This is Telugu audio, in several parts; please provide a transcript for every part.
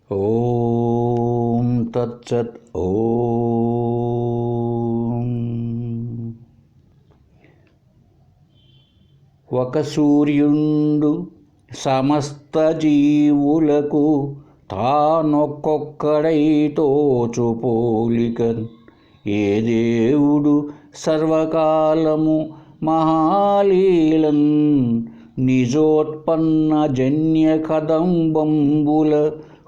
ఓం తత్సత్. ఓం. ఒక సూర్యుండు సమస్త జీవులకు తానొక్కొక్కడై తోచు పోలికన్, ఏ దేవుడు సర్వకాలము మహాలీలన్, నిజోత్పన్న జన్య కదంబంబుల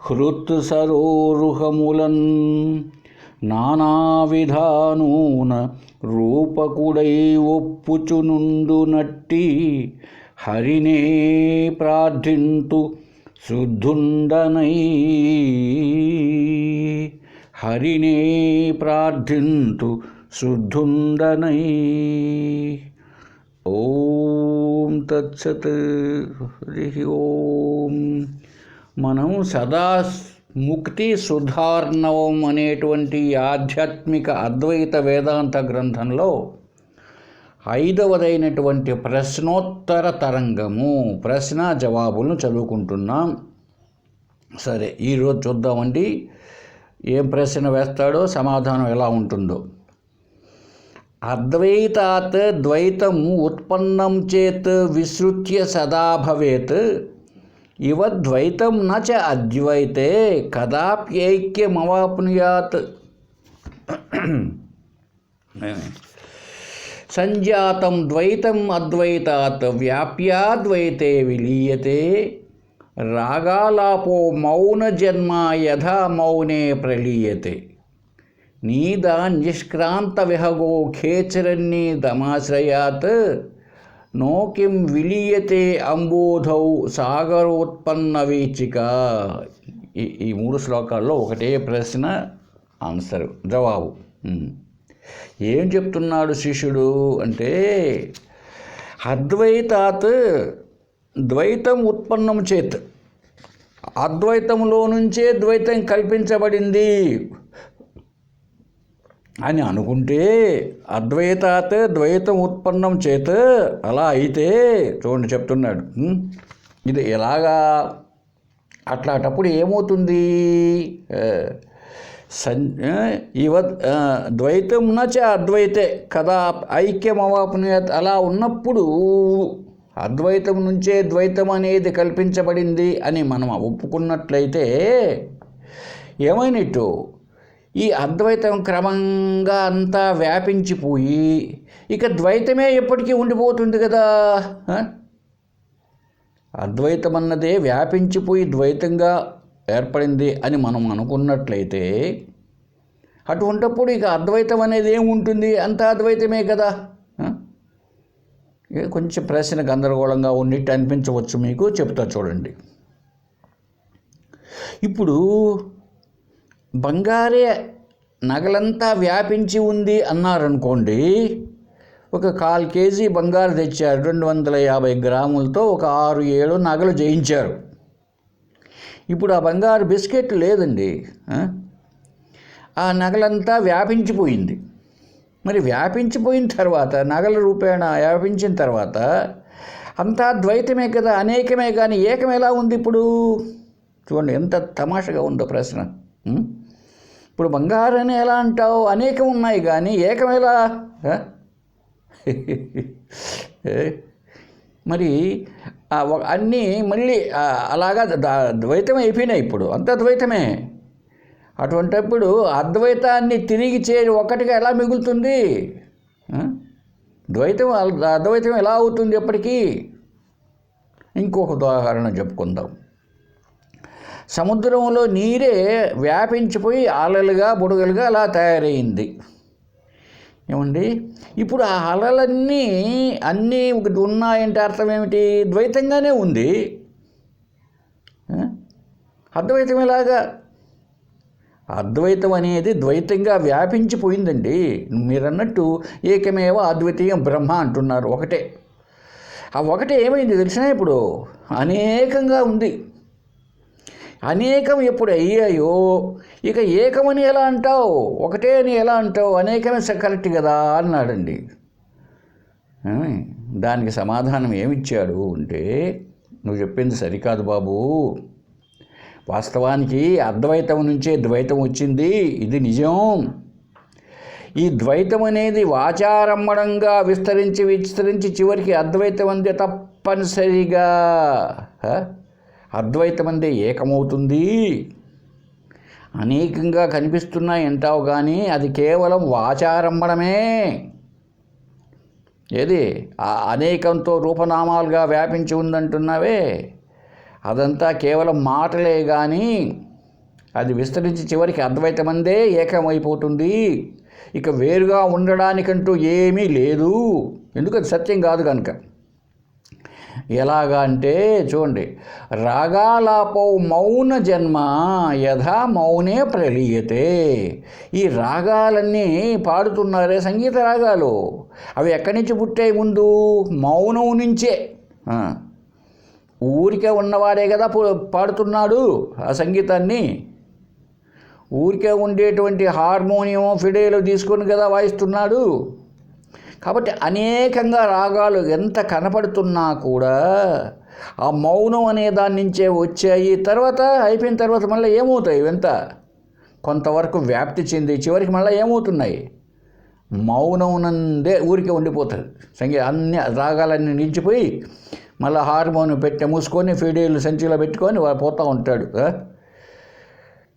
హృత్ సరోరుహములన్, నానావిధానూన రూపకుడై ఒప్పుచునుండు నట్టి, హరినే ప్రార్థింతు శుద్ధుండనై, హరినే ప్రార్థింతు శుద్ధుండనై. ఓం తత్సత్. హరి ఓం. మనం సదా ముక్తి సుధార్ణవం అనేటువంటి ఆధ్యాత్మిక అద్వైత వేదాంత గ్రంథంలో 5వదైనటువంటి ప్రశ్నోత్తర తరంగము, ప్రశ్న జవాబులను చదువుకుంటున్నాం. సరే, ఈరోజు చూద్దామండి ఏం ప్రశ్న వేస్తాడో, సమాధానం ఎలా ఉంటుందో. అద్వైతాత్ ద్వైతం ఉత్పన్నం చేత్ విసృత్య సదా భవేత్, ఇవ ద్వైతం న చ అద్వైతే కదాప్యైక్యమవాప్నుయాత్. సంజాతం ద్వైతం అద్వైతాత్ వ్యాప్యాద్వైతే విలీయతే, రాగాలాపో మౌన జన్మ యథా మౌనే ప్రలీయతే, నీదా నిష్క్రాంత విహగో ఖేచరన్నీదమాశ్రయాత్, నో కిం విలీయతే అంబోధౌ సాగరోత్పన్న వీచిక. ఈ 3 శ్లోకాల్లో ఒకటే ప్రశ్న, ఆన్సర్, జవాబు. ఏం చెప్తున్నాడు శిష్యుడు అంటే, అద్వైతాత్ ద్వైతం ఉత్పన్నం చేత్, అద్వైతంలో నుంచే ద్వైతం కల్పించబడింది అని అనుకుంటే, అద్వైతాత్ ద్వైతం ఉత్పన్నం చేత్, అలా అయితే చూడండి చెప్తున్నాడు. ఇది ఎలాగా, అట్లాంటప్పుడు ఏమవుతుంది? ఇవ ద్వైతం నచ అద్వైతే కదా ఐక్యమవాప్నుయాత్. అలా ఉన్నప్పుడు అద్వైతం నుంచే ద్వైతం అనేది కల్పించబడింది అని మనం ఒప్పుకున్నట్లయితే ఏమైనట్టు? ఈ అద్వైతం క్రమంగా అంతా వ్యాపించిపోయి ఇక ద్వైతమే ఎప్పటికీ ఉండిపోతుంది కదా. అద్వైతం అన్నదే వ్యాపించిపోయి ద్వైతంగా ఏర్పడింది అని మనం అనుకున్నట్లయితే, అటువంటప్పుడు ఇక అద్వైతం అనేది ఏముంటుంది? అంతా అద్వైతమే కదా. కొంచెం ప్రశ్న గందరగోళంగా ఉన్నట్టు అనిపించవచ్చు మీకు, చెప్తా చూడండి. ఇప్పుడు బంగారే నగలంతా వ్యాపించి ఉంది అన్నారనుకోండి, ఒక 1/4 కేజీ బంగారు తెచ్చారు, 250 గ్రాములతో ఒక 6-7 నగలు చేయించారు. ఇప్పుడు ఆ బంగారు బిస్కెట్ లేదండి, ఆ నగలంతా వ్యాపించిపోయింది. మరి వ్యాపించిపోయిన తర్వాత, నగల రూపేణ వ్యాపించిన తర్వాత అంతా ద్వైతమే కదా, అనేకమే, కానీ ఏకం ఎలా ఉంది ఇప్పుడు? చూడండి ఎంత తమాషగా ఉందో ప్రశ్న. ఇప్పుడు బంగారాన్ని ఎలా అంటావు? అనేకం ఉన్నాయి కానీ ఏకం ఎలా? మరి అన్నీ మళ్ళీ అలాగా ద్వైతం అయిపోయినాయి, ఇప్పుడు అంతా ద్వైతమే. అటువంటప్పుడు అద్వైతాన్ని తిరిగి చేరి ఒకటిగా ఎలా మిగులుతుంది? ద్వైతం అద్వైతం ఎలా అవుతుంది ఎప్పటికీ? ఇంకొక ఉదాహరణ చెప్పుకుందాం. సముద్రంలో నీరే వ్యాపించిపోయి అలలుగా బుడగలుగా అలా తయారైంది. ఏమండి, ఇప్పుడు ఆ అలలన్నీ ఉన్నాయంటే అర్థం ఏమిటి? ద్వైతంగానే ఉంది. అద్వైతం ఎలాగా? అద్వైతం అనేది ద్వైతంగా వ్యాపించిపోయిందండి. మీరన్నట్టు ఏకమేవ అద్వితీయం బ్రహ్మ అంటున్నారు, ఒకటే. ఆ ఒకటే ఏమైంది తెలిసినా ఇప్పుడు అనేకంగా ఉంది. అనేకం ఎప్పుడు అయ్యాయో ఇక ఏకమని ఎలా అంటావు? ఒకటే అని ఎలా అంటావు? అనేకమే కరెక్ట్ కదా అన్నాడండి. దానికి సమాధానం ఏమిచ్చాడు అంటే, నువ్వు చెప్పింది సరికాదు బాబు. వాస్తవానికి అద్వైతం నుంచే ద్వైతం వచ్చింది, ఇది నిజం. ఈ ద్వైతం అనేది వాచారమ్మడంగా విస్తరించి చివరికి అద్వైతం అందే తప్పనిసరిగా అద్వైతం అందే ఏకమవుతుంది. అనేకంగా కనిపిస్తున్నాయి అంటావు కానీ అది కేవలం వాచారమ్మడమే. ఏది అనేకంతో రూపనామాలుగా వ్యాపించి ఉందంటున్నావే, అదంతా కేవలం మాటలే కానీ అది విస్తరించి చివరికి అద్వైతమందే ఏకమైపోతుంది. ఇక వేరుగా ఉండడానికంటూ ఏమీ లేదు, ఎందుకది సత్యం కాదు కనుక. ఎలాగా అంటే చూడండి, రాగాలాపౌ మౌన జన్మ యథా మౌనే ప్రలీయతే. ఈ రాగాలన్నీ పాడుతున్నారే సంగీత రాగాలు, అవి ఎక్కడి నుంచి పుట్టాయి? ముందు మౌనం నుంచే. ఊరికే ఉన్నవాడే కదా పాడుతున్నాడు ఆ సంగీతాన్ని. ఊరికే ఉండేటువంటి హార్మోనియం ఫిడేలు తీసుకొని కదా వాయిస్తున్నాడు. కాబట్టి అనేకంగా రాగాలు ఎంత కనపడుతున్నా కూడా ఆ మౌనం అనే దాని నుంచే వచ్చాయి. తర్వాత అయిపోయిన తర్వాత మళ్ళీ ఏమవుతాయి? ఎంత కొంతవరకు వ్యాప్తి చెంది చివరికి మళ్ళీ ఏమవుతున్నాయి? మౌనం నందే ఊరికే ఉండిపోతుంది. అన్ని రాగాలన్నీ నిలిచిపోయి మళ్ళీ హార్మోనియం మూసుకొని ఫిడేలు సంచిలో పెట్టుకొని పోతూ ఉంటాడు.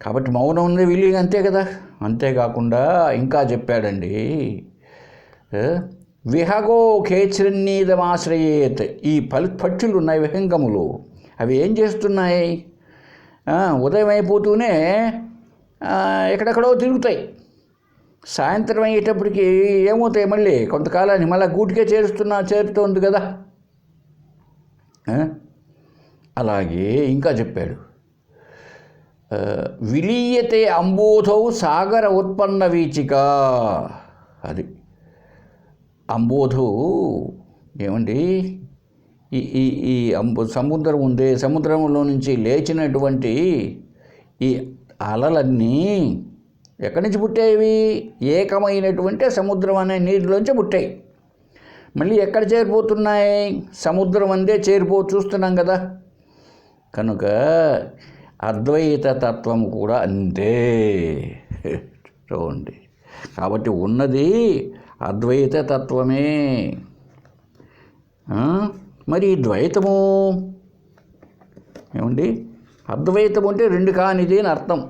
కాబట్టి మౌనం ఉంది విలీనం, అంతే కదా. అంతేకాకుండా ఇంకా చెప్పాడండి, విహగో ఖేచృన్నీదమాశ్రయేత్. ఈ పక్షులు ఉన్నాయి విహంగములు, అవి ఏం చేస్తున్నాయి? ఉదయం అయిపోతూనే ఎక్కడెక్కడో తిరుగుతాయి. సాయంత్రం అయ్యేటప్పటికి ఏమవుతాయి? మళ్ళీ కొంతకాలానికి మళ్ళీ గూటికే చేరుతోంది కదా. అలాగే ఇంకా చెప్పాడు, విలీయతే అంబోధౌ సాగర ఉత్పన్న వీచిక. అది అంబోధు ఏమండి, ఈ సముద్రం ఉందే, సముద్రంలో నుంచి లేచినటువంటి ఈ అలలన్నీ ఎక్కడి నుంచి పుట్టాయి? ఏకమైనటువంటి సముద్రం అనే నీటిలోంచి పుట్టాయి. మళ్ళీ ఎక్కడ చేరిపోతున్నాయి? సముద్రం అందే చూస్తున్నాం కదా. కనుక అద్వైత తత్వం కూడా అంతే చూడండి. కాబట్టి ఉన్నది అద్వైత తత్వమే. మరి ద్వైతము ఏమండి? అద్వైతం అంటే రెండు కానిది అని అర్థం.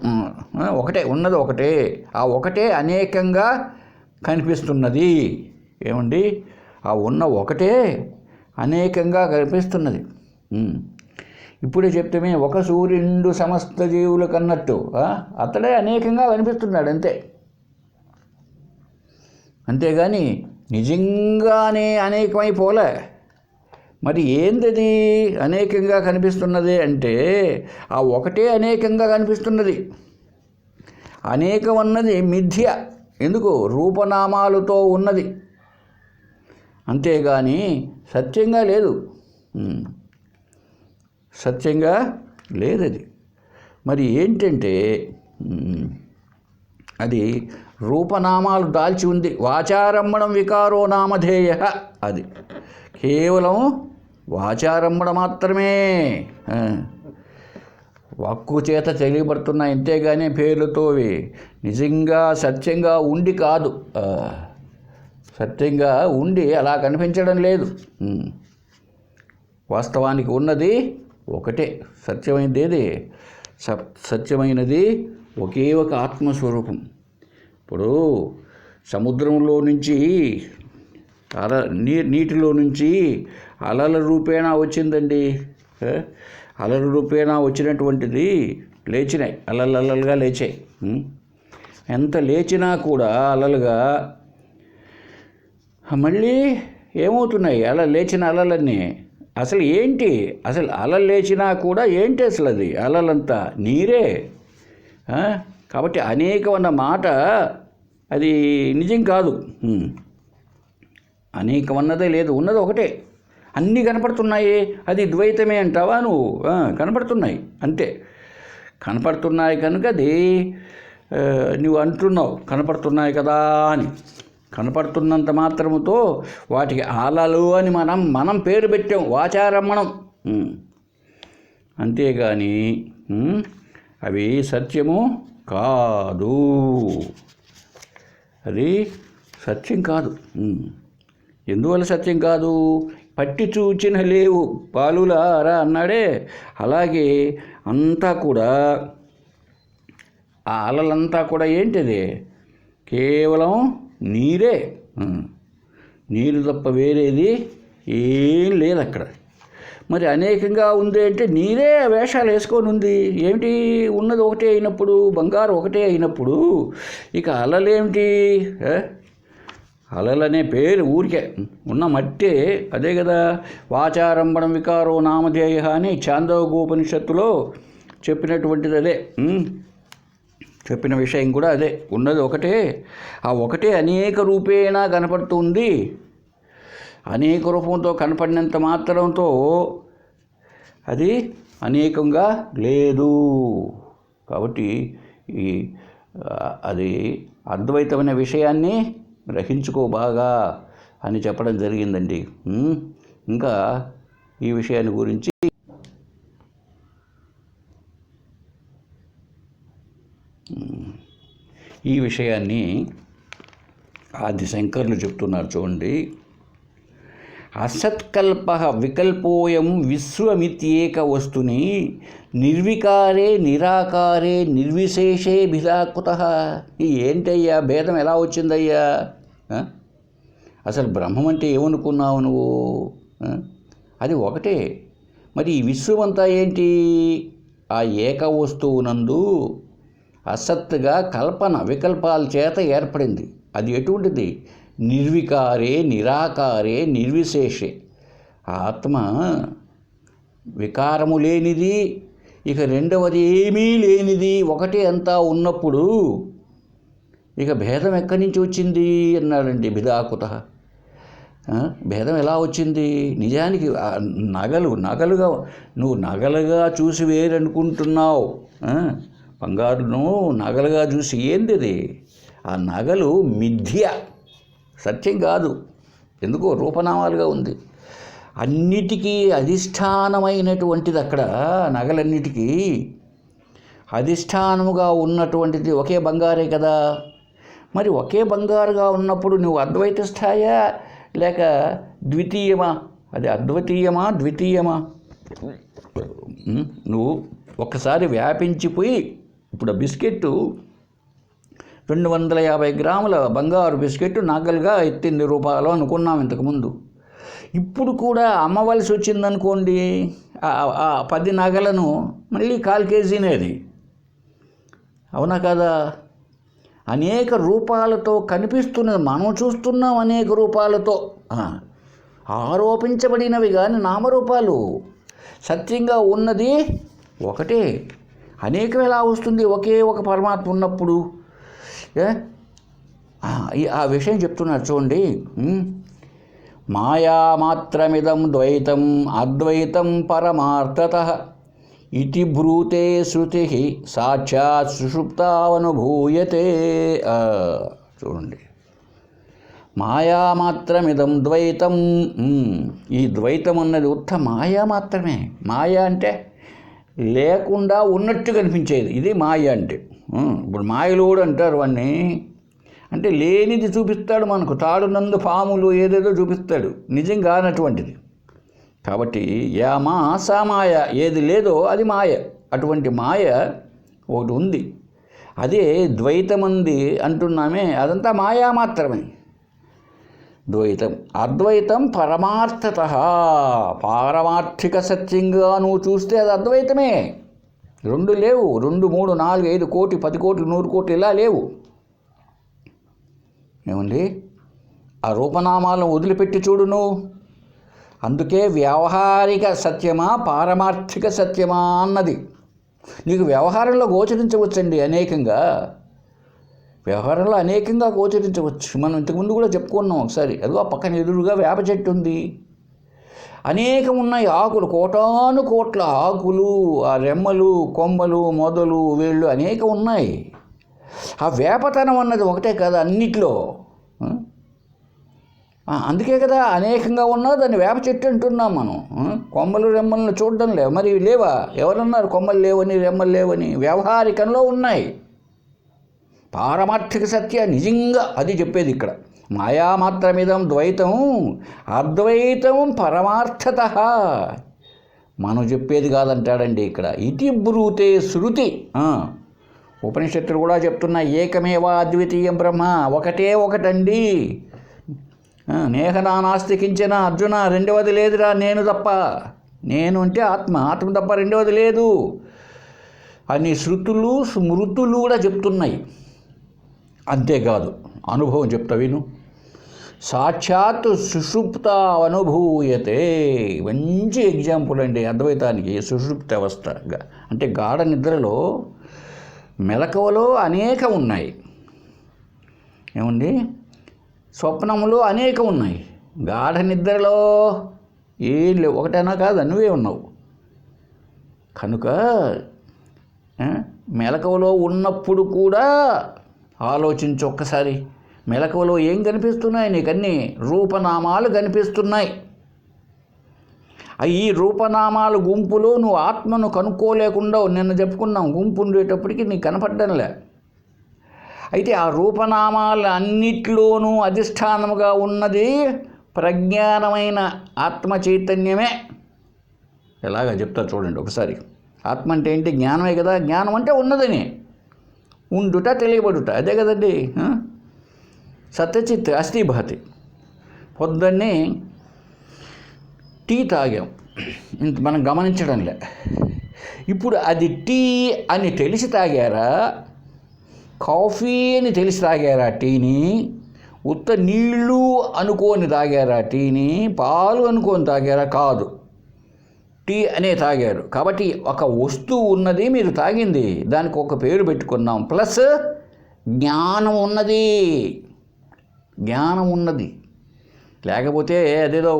ఒకటే, ఉన్నది ఒకటే, ఆ ఒకటే అనేకంగా కనిపిస్తున్నది. ఏమండి? ఆ ఉన్న ఒకటే అనేకంగా కనిపిస్తున్నది. ఇప్పుడే చెప్తే ఒక సూర్యుడు సమస్త జీవులకు అన్నట్టు అతడే అనేకంగా కనిపిస్తున్నాడు అంతే. అంతేగాని నిజంగానే అనేకమైపోలే. మరి ఏందది అనేకంగా కనిపిస్తున్నది అంటే ఆ ఒకటే అనేకంగా కనిపిస్తున్నది. అనేకం అన్నది మిథ్య, ఎందుకు? రూపనామాలతో ఉన్నది, అంతేగాని సత్యంగా లేదు. సత్యంగా లేదది. మరి ఏంటంటే అది రూపనామాలు దాల్చి ఉంది. వాచారమ్మడం వికారో నామధేయ. అది కేవలం వాచారమ్మడం మాత్రమే, వాక్కు చేత తెలియబడుతున్నాయి, అంతేగాని పేర్లతోవి నిజంగా సత్యంగా ఉండి కాదు. సత్యంగా ఉండి అలా కనిపించడం లేదు. వాస్తవానికి ఉన్నది ఒకటే, సత్యమైనది సత్యమైనది ఒకే ఒక ఆత్మస్వరూపం. ఇప్పుడు సముద్రంలో నుంచి నీటిలో నుంచి అలల రూపేణా వచ్చిందండి. అలల రూపేణా వచ్చినటువంటిది లేచినాయి, అలలుగా లేచాయి. ఎంత లేచినా కూడా అలలుగా మళ్ళీ ఏమవుతున్నాయి? లేచిన అలలన్నీ అసలు ఏంటి? అసలు అలలు లేచినా కూడా ఏంటి? అసలు అది అలలంతా నీరే. కాబట్టి అనేకమన్న మాట అది నిజం కాదు. అనేకమన్నదే లేదు, ఉన్నది ఒకటే. అన్నీ కనపడుతున్నాయి, అది ద్వైతమే అంటావా నువ్వు? కనపడుతున్నాయి అంతే. కనపడుతున్నాయి కనుక అది నువ్వు అంటున్నావు కనపడుతున్నాయి కదా అని. కనపడుతున్నంత మాత్రముతో వాటికి ఆలలు అని మనం పేరు పెట్టాం, వాచారమ్మణం. అంతేగాని అవి సత్యము కాదు, అది సత్యం కాదు. ఎందువల్ల సత్యం కాదు? పట్టి చూచిన లేవు పాలులారా అన్నాడే, అలాగే అంతా కూడా ఆ అలలంతా కూడా ఏంటిది? కేవలం నీరే, నీరు తప్ప వేరేది ఏం లేదు అక్కడ. మరి అనేకంగా ఉంది అంటే నీరే వేషాలు వేసుకొని ఉంది. ఏమిటి? ఉన్నది ఒకటే అయినప్పుడు, బంగారు ఒకటే అయినప్పుడు ఇక అలలేమిటి? అలలనే పేరు ఊరికే ఉన్న మట్టే, అదే కదా. వాచారంభణం వికారో నామధేయ అని ఛాందోగ్యోపనిషత్తులో చెప్పినటువంటిది అదే. చెప్పిన విషయం కూడా అదే. ఉన్నది ఒకటే, ఆ ఒకటే అనేక రూపేణ కనపడుతుంది. అనేక రూపంతో కనపడినంత మాత్రంతో అది అనేకంగా లేదు. కాబట్టి అది అద్వైతమైన విషయాన్ని గ్రహించుకో బాగా అని చెప్పడం జరిగిందండి. ఇంకా ఈ విషయాన్ని గురించి ఆది శంకర్లు చెప్తున్నారు చూడండి. అసత్కల్ప వికల్పోయం విశ్వమిత్యేక వస్తుని నిర్వికారే నిరాకారే నిర్విశేషే భిదాకృతః. ఏంటయ్యా భేదం ఎలా వచ్చిందయ్యా? అసలు బ్రహ్మం అంటే ఏమనుకున్నావు నువ్వు? అది ఒకటే. మరి ఈ విశ్వమంతా ఏంటి? ఆ ఏక వస్తువునందు అసత్తుగా కల్పన వికల్పాల చేత ఏర్పడింది. అది ఎటువంటిది? నిర్వికారే నిరాకారే నిర్విశేషే. ఆత్మ వికారము లేనిది, ఇక రెండవది ఏమీ లేనిది, ఒకటే అంతా ఉన్నప్పుడు ఇక భేదం ఎక్కడి నుంచి వచ్చింది అన్నాడండి భిదాకుతః. భేదం ఎలా వచ్చింది? నిజానికి నగలుగా నువ్వు నగలుగా చూసి వేరనుకుంటున్నావు. బంగారును నగలుగా చూసి ఏంది అది? ఆ నగలు మిథ్య, సత్యం కాదు. ఎందుకో రూపనామాలుగా ఉంది. అన్నిటికీ అధిష్టానమైనటువంటిది అక్కడ. నగలన్నిటికీ అధిష్టానముగా ఉన్నటువంటిది ఒకే బంగారే కదా. మరి ఒకే బంగారుగా ఉన్నప్పుడు నువ్వు అద్వైత స్థాయా లేక ద్వితీయమా? అది అద్వితీయమా ద్వితీయమా? నువ్వు ఒక్కసారి వ్యాపించిపోయి, ఇప్పుడు బిస్కెట్టు 250 గ్రాముల బంగారు బిస్కెట్ నగలుగా ఎత్తింది రూపాయలు అనుకున్నాం ఇంతకుముందు. ఇప్పుడు కూడా అమ్మవలసి వచ్చిందనుకోండి, 10 నగలను మళ్ళీ 1/4 కేజీనేది. అవునా కదా? అనేక రూపాలతో కనిపిస్తున్నది, మనం చూస్తున్నాం అనేక రూపాలతో. ఆరోపించబడినవి కానీ నామరూపాలు. సత్యంగా ఉన్నది ఒకటే. అనేకం ఎలా వస్తుంది? ఒకే ఒక పరమాత్మ ఉన్నప్పుడు. ఆ విషయం చెప్తున్నారు చూడండి. మాయామాత్రమిదం ద్వైతం అద్వైతం పరమార్థతః ఇతి బ్రూతే శృతి సాక్షాత్ సుషుప్తావనుభూయతే. చూడండి, మాయామాత్రమిదం ద్వైతం. ఈ ద్వైతం అన్నది ఉత్త మాయా మాత్రమే. మాయ అంటే లేకుండా ఉన్నట్టు కనిపించేది, ఇది మాయ అంటే. ఇప్పుడు మాయలోడు అంటారు వాడిని. అంటే లేనిది చూపిస్తాడు మనకు. తాడునందు పాములు ఏదేదో చూపిస్తాడు, నిజం కానటువంటిది. కాబట్టి యా మా సా మాయ, ఏది లేదో అది మాయ. అటువంటి మాయ ఒకటి ఉంది, అదే ద్వైతమంది అంటున్నామే, అదంతా మాయా మాత్రమే. ద్వైతం అద్వైతం పరమార్థతః, పారమార్థిక సత్యంగా నువ్వు చూస్తే అది అద్వైతమే. 2 లేవు, 2, 3, 4, 5 కోటి 10 కోట్లు 100 కోట్లు ఇలా లేవు. ఏమండి? ఆ రూపనామాలను వదిలిపెట్టి చూడు నువ్వు. అందుకే వ్యవహారిక సత్యమా పారమార్థిక సత్యమా అన్నది నీకు వ్యవహారంలో గోచరించవచ్చండి. అనేకంగా వ్యవహారంలో అనేకంగా గోచరించవచ్చు. మనం ఇంతకుముందు కూడా చెప్పుకున్నాం ఒకసారి. అదిగో ఆ పక్కన ఎదురుగా వేప చెట్టు ఉంది, అనేకం ఉన్నాయి ఆకులు, కోటాను కోట్ల ఆకులు, ఆ రెమ్మలు కొమ్మలు మొదలు వేళ్ళు అనేకం ఉన్నాయి. ఆ వేపతనం అన్నది ఒకటే కదా అన్నిట్లో. అందుకే కదా అనేకంగా ఉన్నా దాన్ని వేప చెట్టు అంటున్నాం మనం. కొమ్మలు రెమ్మలను చూడడం లేవు, మరి లేవా? ఎవరన్నారు కొమ్మలు లేవని రెమ్మలు లేవని? వ్యవహారికంలో ఉన్నాయి. పారమార్థిక సత్య నిజంగా అది చెప్పేది ఇక్కడ. మాయామాత్రమిదం ద్వైతం అద్వైతం పరమార్థత మనం చెప్పేది కాదంటాడండి ఇక్కడ. ఇతి బ్రూతే శృతి. ఉపనిషత్తులు కూడా చెప్తున్నాయి, ఏకమేవా అద్వితీయం బ్రహ్మ, ఒకటే ఒకటండి. నేహనానాస్తి కించన అర్జున, రెండవది లేదురా నేను తప్ప. నేను అంటే ఆత్మ, ఆత్మ తప్ప రెండవది లేదు అని శృతులు స్మృతులు కూడా చెప్తున్నాయి. అంతేకాదు అనుభవం చెప్తా విను. సాక్షాత్ సుషుప్త అనుభూయతే. మంచి ఎగ్జాంపుల్ అండి అద్వైతానికి. సుషుప్త అవస్థగా అంటే గాఢ నిద్రలో మెలకువలో అనేక ఉన్నాయి. ఏముంది? స్వప్నములు అనేక ఉన్నాయి. గాఢ నిద్రలో ఏం లేవు, ఒకటైనా కాదు, నువ్వే ఉన్నావు. కనుక మెలకువలో ఉన్నప్పుడు కూడా ఆలోచించు ఒక్కసారి. మెలకువలో ఏం కనిపిస్తున్నాయి నీకన్నీ? రూపనామాలు కనిపిస్తున్నాయి. ఈ రూపనామాల గుంపులో నువ్వు ఆత్మను కనుక్కోలేకుండా నిన్న చెప్పుకున్నాం, గుంపు ఉండేటప్పటికి నీకు కనపడ్డంలే. అయితే ఆ రూపనామాల అన్నిట్లోనూ అధిష్టానముగా ఉన్నది ప్రజ్ఞానమైన ఆత్మ చైతన్యమే. ఎలాగా చెప్తా చూడండి ఒకసారి. ఆత్మ అంటే ఏంటి? జ్ఞానమే కదా. జ్ఞానం అంటే ఉన్నదని, ఉండుట, తెలియబడుట, అదే కదండి. సత్యచిత్ అస్థిభాతి. పొద్దున్నే టీ తాగాం, ఇంత మనం గమనించడంలే. ఇప్పుడు అది టీ అని తెలిసి తాగారా, కాఫీ అని తెలిసి తాగారా టీని, ఉత్త నీళ్ళు అనుకోని తాగారా టీని, పాలు అనుకోని తాగారా? కాదు, టీ అనే తాగారు. కాబట్టి ఒక వస్తువు ఉన్నది, మీరు తాగింది, దానికి ఒక పేరు పెట్టుకున్నాం. ప్లస్ జ్ఞానం ఉన్నది. జ్ఞానం ఉన్నది. లేకపోతే అదేదో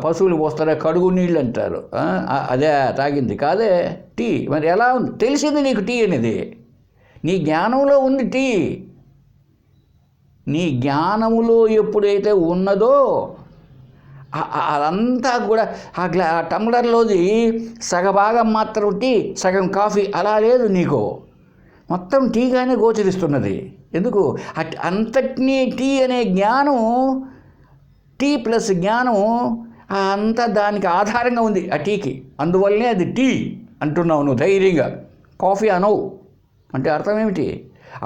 పశువులు పోస్తారా కడుగు నీళ్ళు అంటారు, అదే తాగింది కాదే టీ. మరి ఎలా ఉంది? తెలిసింది నీకు టీ అనేది. నీ జ్ఞానంలో ఉంది టీ. నీ జ్ఞానములో ఎప్పుడైతే ఉన్నదో అదంతా కూడా ఆ టంబ్లర్లోది సగభాగం మాత్రం టీ, సగం కాఫీ అలా లేదు నీకు. మొత్తం టీగానే గోచరిస్తున్నది. ఎందుకు? అంతటినీ టీ అనే జ్ఞానం, టీ ప్లస్ జ్ఞానం అంతా దానికి ఆధారంగా ఉంది ఆ టీకి. అందువల్లనే అది టీ అంటున్నావు నువ్వు ధైర్యంగా. కాఫీ అనవు అంటే అర్థం ఏమిటి?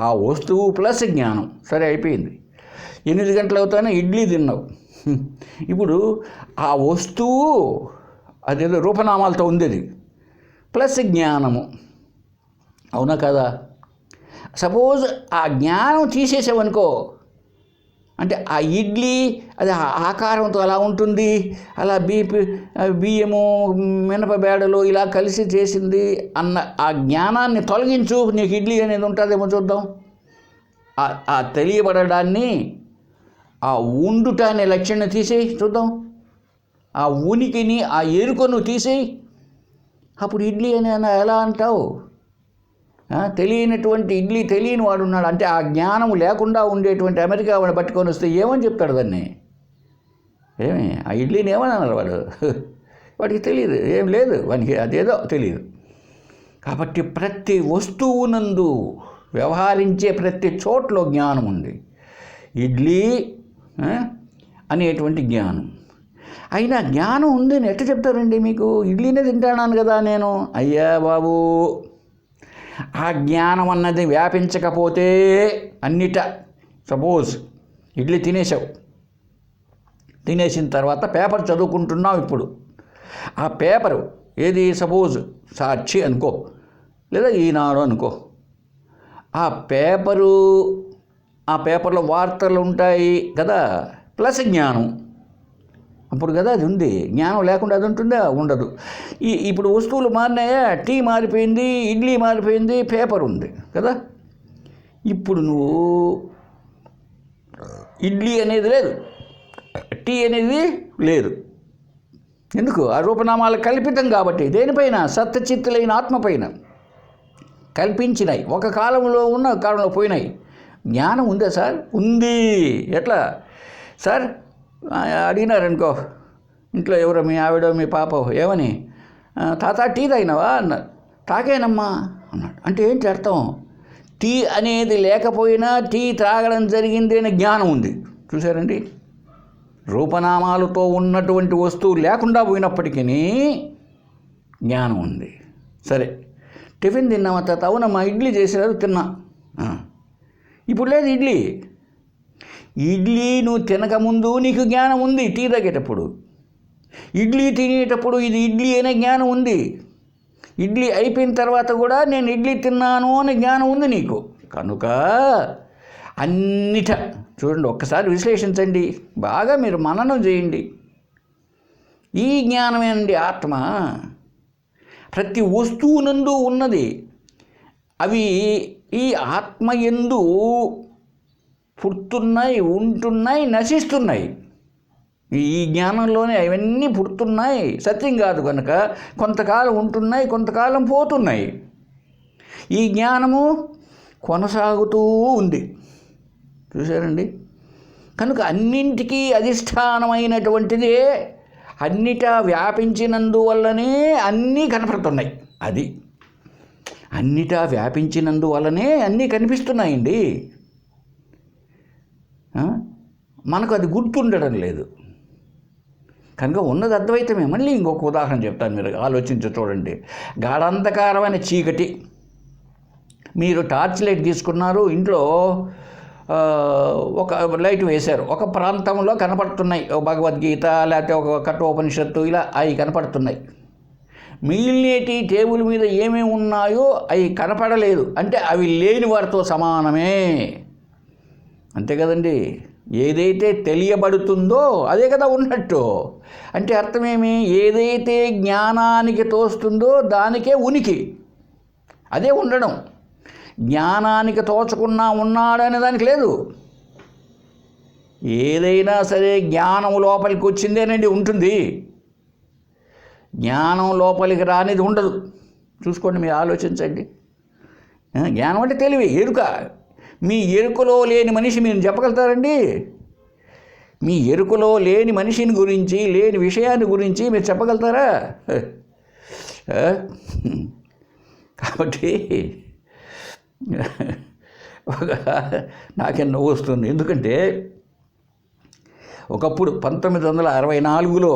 ఆ వస్తువు ప్లస్ జ్ఞానం. సరే, అయిపోయింది. 8 గంటలు అవుతానే ఇడ్లీ తిన్నావు. ఇప్పుడు ఆ వస్తువు అదేదో రూపనామాలతో ఉంది, అది ప్లస్ జ్ఞానము. అవునా కదా? సపోజ్ ఆ జ్ఞానం తీసేసావనుకో, అంటే ఆ ఇడ్లీ అది ఆకారంతో అలా ఉంటుంది, అలా బియ్యము మినపబేడలు ఇలా కలిసి చేసింది అన్న ఆ జ్ఞానాన్ని తొలగించు, నీకు ఇడ్లీ అనేది ఉంటుందేమో చూద్దాం. ఆ తెలియబడడాన్ని, ఆ ఉండుట అనే లక్ష్యాన్ని తీసేయి చూద్దాం. ఆ ఉనికిని, ఆ ఎరుకను తీసేయి. అప్పుడు ఇడ్లీ అని ఎలా అంటావు? తెలియనటువంటి ఇడ్లీ తెలియని వాడు ఉన్నాడు అంటే ఆ జ్ఞానం లేకుండా ఉండేటువంటి అమెరికా వాడు పట్టుకొని వస్తే ఏమని చెప్తాడు దాన్ని? ఏమి ఆ ఇడ్లీని ఏమని అన్నారు వాడికి తెలియదు, ఏం లేదు వానికి, అదేదో తెలియదు. కాబట్టి ప్రతి వస్తువునందు వ్యవహరించే ప్రతి చోట్లో జ్ఞానం ఉంది. ఇడ్లీ అనేటువంటి జ్ఞానం. అయినా జ్ఞానం ఉందని ఎట్లా చెప్తారండి మీకు? ఇడ్లీనే తింటాను కదా నేను. అయ్యా బాబు, ఆ జ్ఞానం అన్నది వ్యాపించకపోతే అన్నిట, సపోజ్ ఇడ్లీ తినేసావు, తినేసిన తర్వాత పేపర్ చదువుకుంటున్నావు. ఇప్పుడు ఆ పేపరు ఏది? సపోజ్ సాక్షి అనుకో, లేదా ఈనాడు అనుకో. ఆ పేపర్లో వార్తలు ఉంటాయి కదా, ప్లస్ జ్ఞానం. అప్పుడు కదా అది ఉంది. జ్ఞానం లేకుండా అది ఉంటుందా? ఉండదు. ఇప్పుడు వస్తువులు మారినాయా? టీ మారిపోయింది, ఇడ్లీ మారిపోయింది, పేపర్ ఉంది కదా. ఇప్పుడు నువ్వు ఇడ్లీ అనేది లేదు, టీ అనేది లేదు. ఎందుకు? ఆ రూపనామాలు కల్పితం కాబట్టి. దేనిపైన? సత్యచిత్తులైన ఆత్మపైన కల్పించినాయి. ఒక కాలంలో ఉన్న కాలంలో పోయినాయి. జ్ఞానం ఉందా సార్? ఉంది. ఎట్లా సార్? అడిగినారనుకో, ఇంట్లో ఎవరో మీ ఆవిడో మీ పాపో, ఏమని, తాత టీ తాగినావా అన్నారు. తాగేనమ్మా అన్నాడు. అంటే ఏంటి అర్థం? టీ అనేది లేకపోయినా టీ త్రాగడం జరిగింది అనే జ్ఞానం ఉంది. చూసారండి, రూపనామాలతో ఉన్నటువంటి వస్తువు లేకుండా పోయినప్పటికీ జ్ఞానం ఉంది. సరే, టిఫిన్ తిన్నామా తాత? అవునమ్మా, ఇడ్లీ చేసినారు తిన్నా. ఇప్పుడు లేదు ఇడ్లీ. ఇడ్లీ నువ్వు తినకముందు నీకు జ్ఞానం ఉంది. టీ తాగేటప్పుడు, ఇడ్లీ తినేటప్పుడు ఇది ఇడ్లీ అనే జ్ఞానం ఉంది. ఇడ్లీ అయిపోయిన తర్వాత కూడా నేను ఇడ్లీ తిన్నాను అనే జ్ఞానం ఉంది నీకు. కనుక అన్నిట చూడండి, ఒక్కసారి విశ్లేషించండి, బాగా మీరు మననం చేయండి. ఈ జ్ఞానమేనండి ఆత్మ. ప్రతి వస్తువునందు ఉన్నది. అవి ఈ ఆత్మయందు పుడుతున్నాయి, ఉంటున్నాయి, నశిస్తున్నాయి. ఈ జ్ఞానంలోనే అవన్నీ పుడుతున్నాయి. సత్యం కాదు కనుక కొంతకాలం ఉంటున్నాయి, కొంతకాలం పోతున్నాయి. ఈ జ్ఞానము కొనసాగుతూ ఉంది. చూసారండి, కనుక అన్నింటికీ అధిష్టానమైనటువంటిదే, అన్నిటా వ్యాపించినందువల్లనే అన్నీ కనపడుతున్నాయి. అది అన్నిటా వ్యాపించినందువల్లనే అన్నీ కనిపిస్తున్నాయండి. మనకు అది గుర్తుండడం లేదు కనుక ఉన్నది అద్వైతమే. మళ్ళీ ఇంకొక ఉదాహరణ చెప్తాను, మీరు ఆలోచించి చూడండి. గాఢాంధకారమైన చీకటి, మీరు టార్చ్ లైట్ తీసుకున్నారు, ఇంట్లో ఒక లైట్ వేశారు, ఒక ప్రాంతంలో కనపడుతున్నాయి, భగవద్గీత లేకపోతే ఒక కఠోపనిషత్తు ఇలా అవి కనపడుతున్నాయి. మిగిలినేటి టేబుల్ మీద ఏమేమి ఉన్నాయో అవి కనపడలేదు అంటే అవి లేని వారితో సమానమే. అంతే కదండి. ఏదైతే తెలియబడుతుందో అదే కదా ఉన్నట్టు. అంటే అర్థమేమి? ఏదైతే జ్ఞానానికి తోస్తుందో దానికే ఉనికి, అదే ఉండడం. జ్ఞానానికి తోచకున్నా ఉన్నాడనే దానికి లేదు. ఏదైనా సరే జ్ఞానం లోపలికి వచ్చిందేనండి ఉంటుంది, జ్ఞానం లోపలికి రానిది ఉండదు. చూసుకోండి, మీరు ఆలోచించండి. జ్ఞానం అంటే తెలివి, ఎరుక. మీ ఎరుకలో లేని మనిషి మీరు చెప్పగలుగుతారండి? మీ ఎరుకలో లేని మనిషిని గురించి, లేని విషయాన్ని గురించి మీరు చెప్పగలుగుతారా? కాబట్టి నాకే నవ్వు వస్తుంది. ఎందుకంటే ఒకప్పుడు 1964లో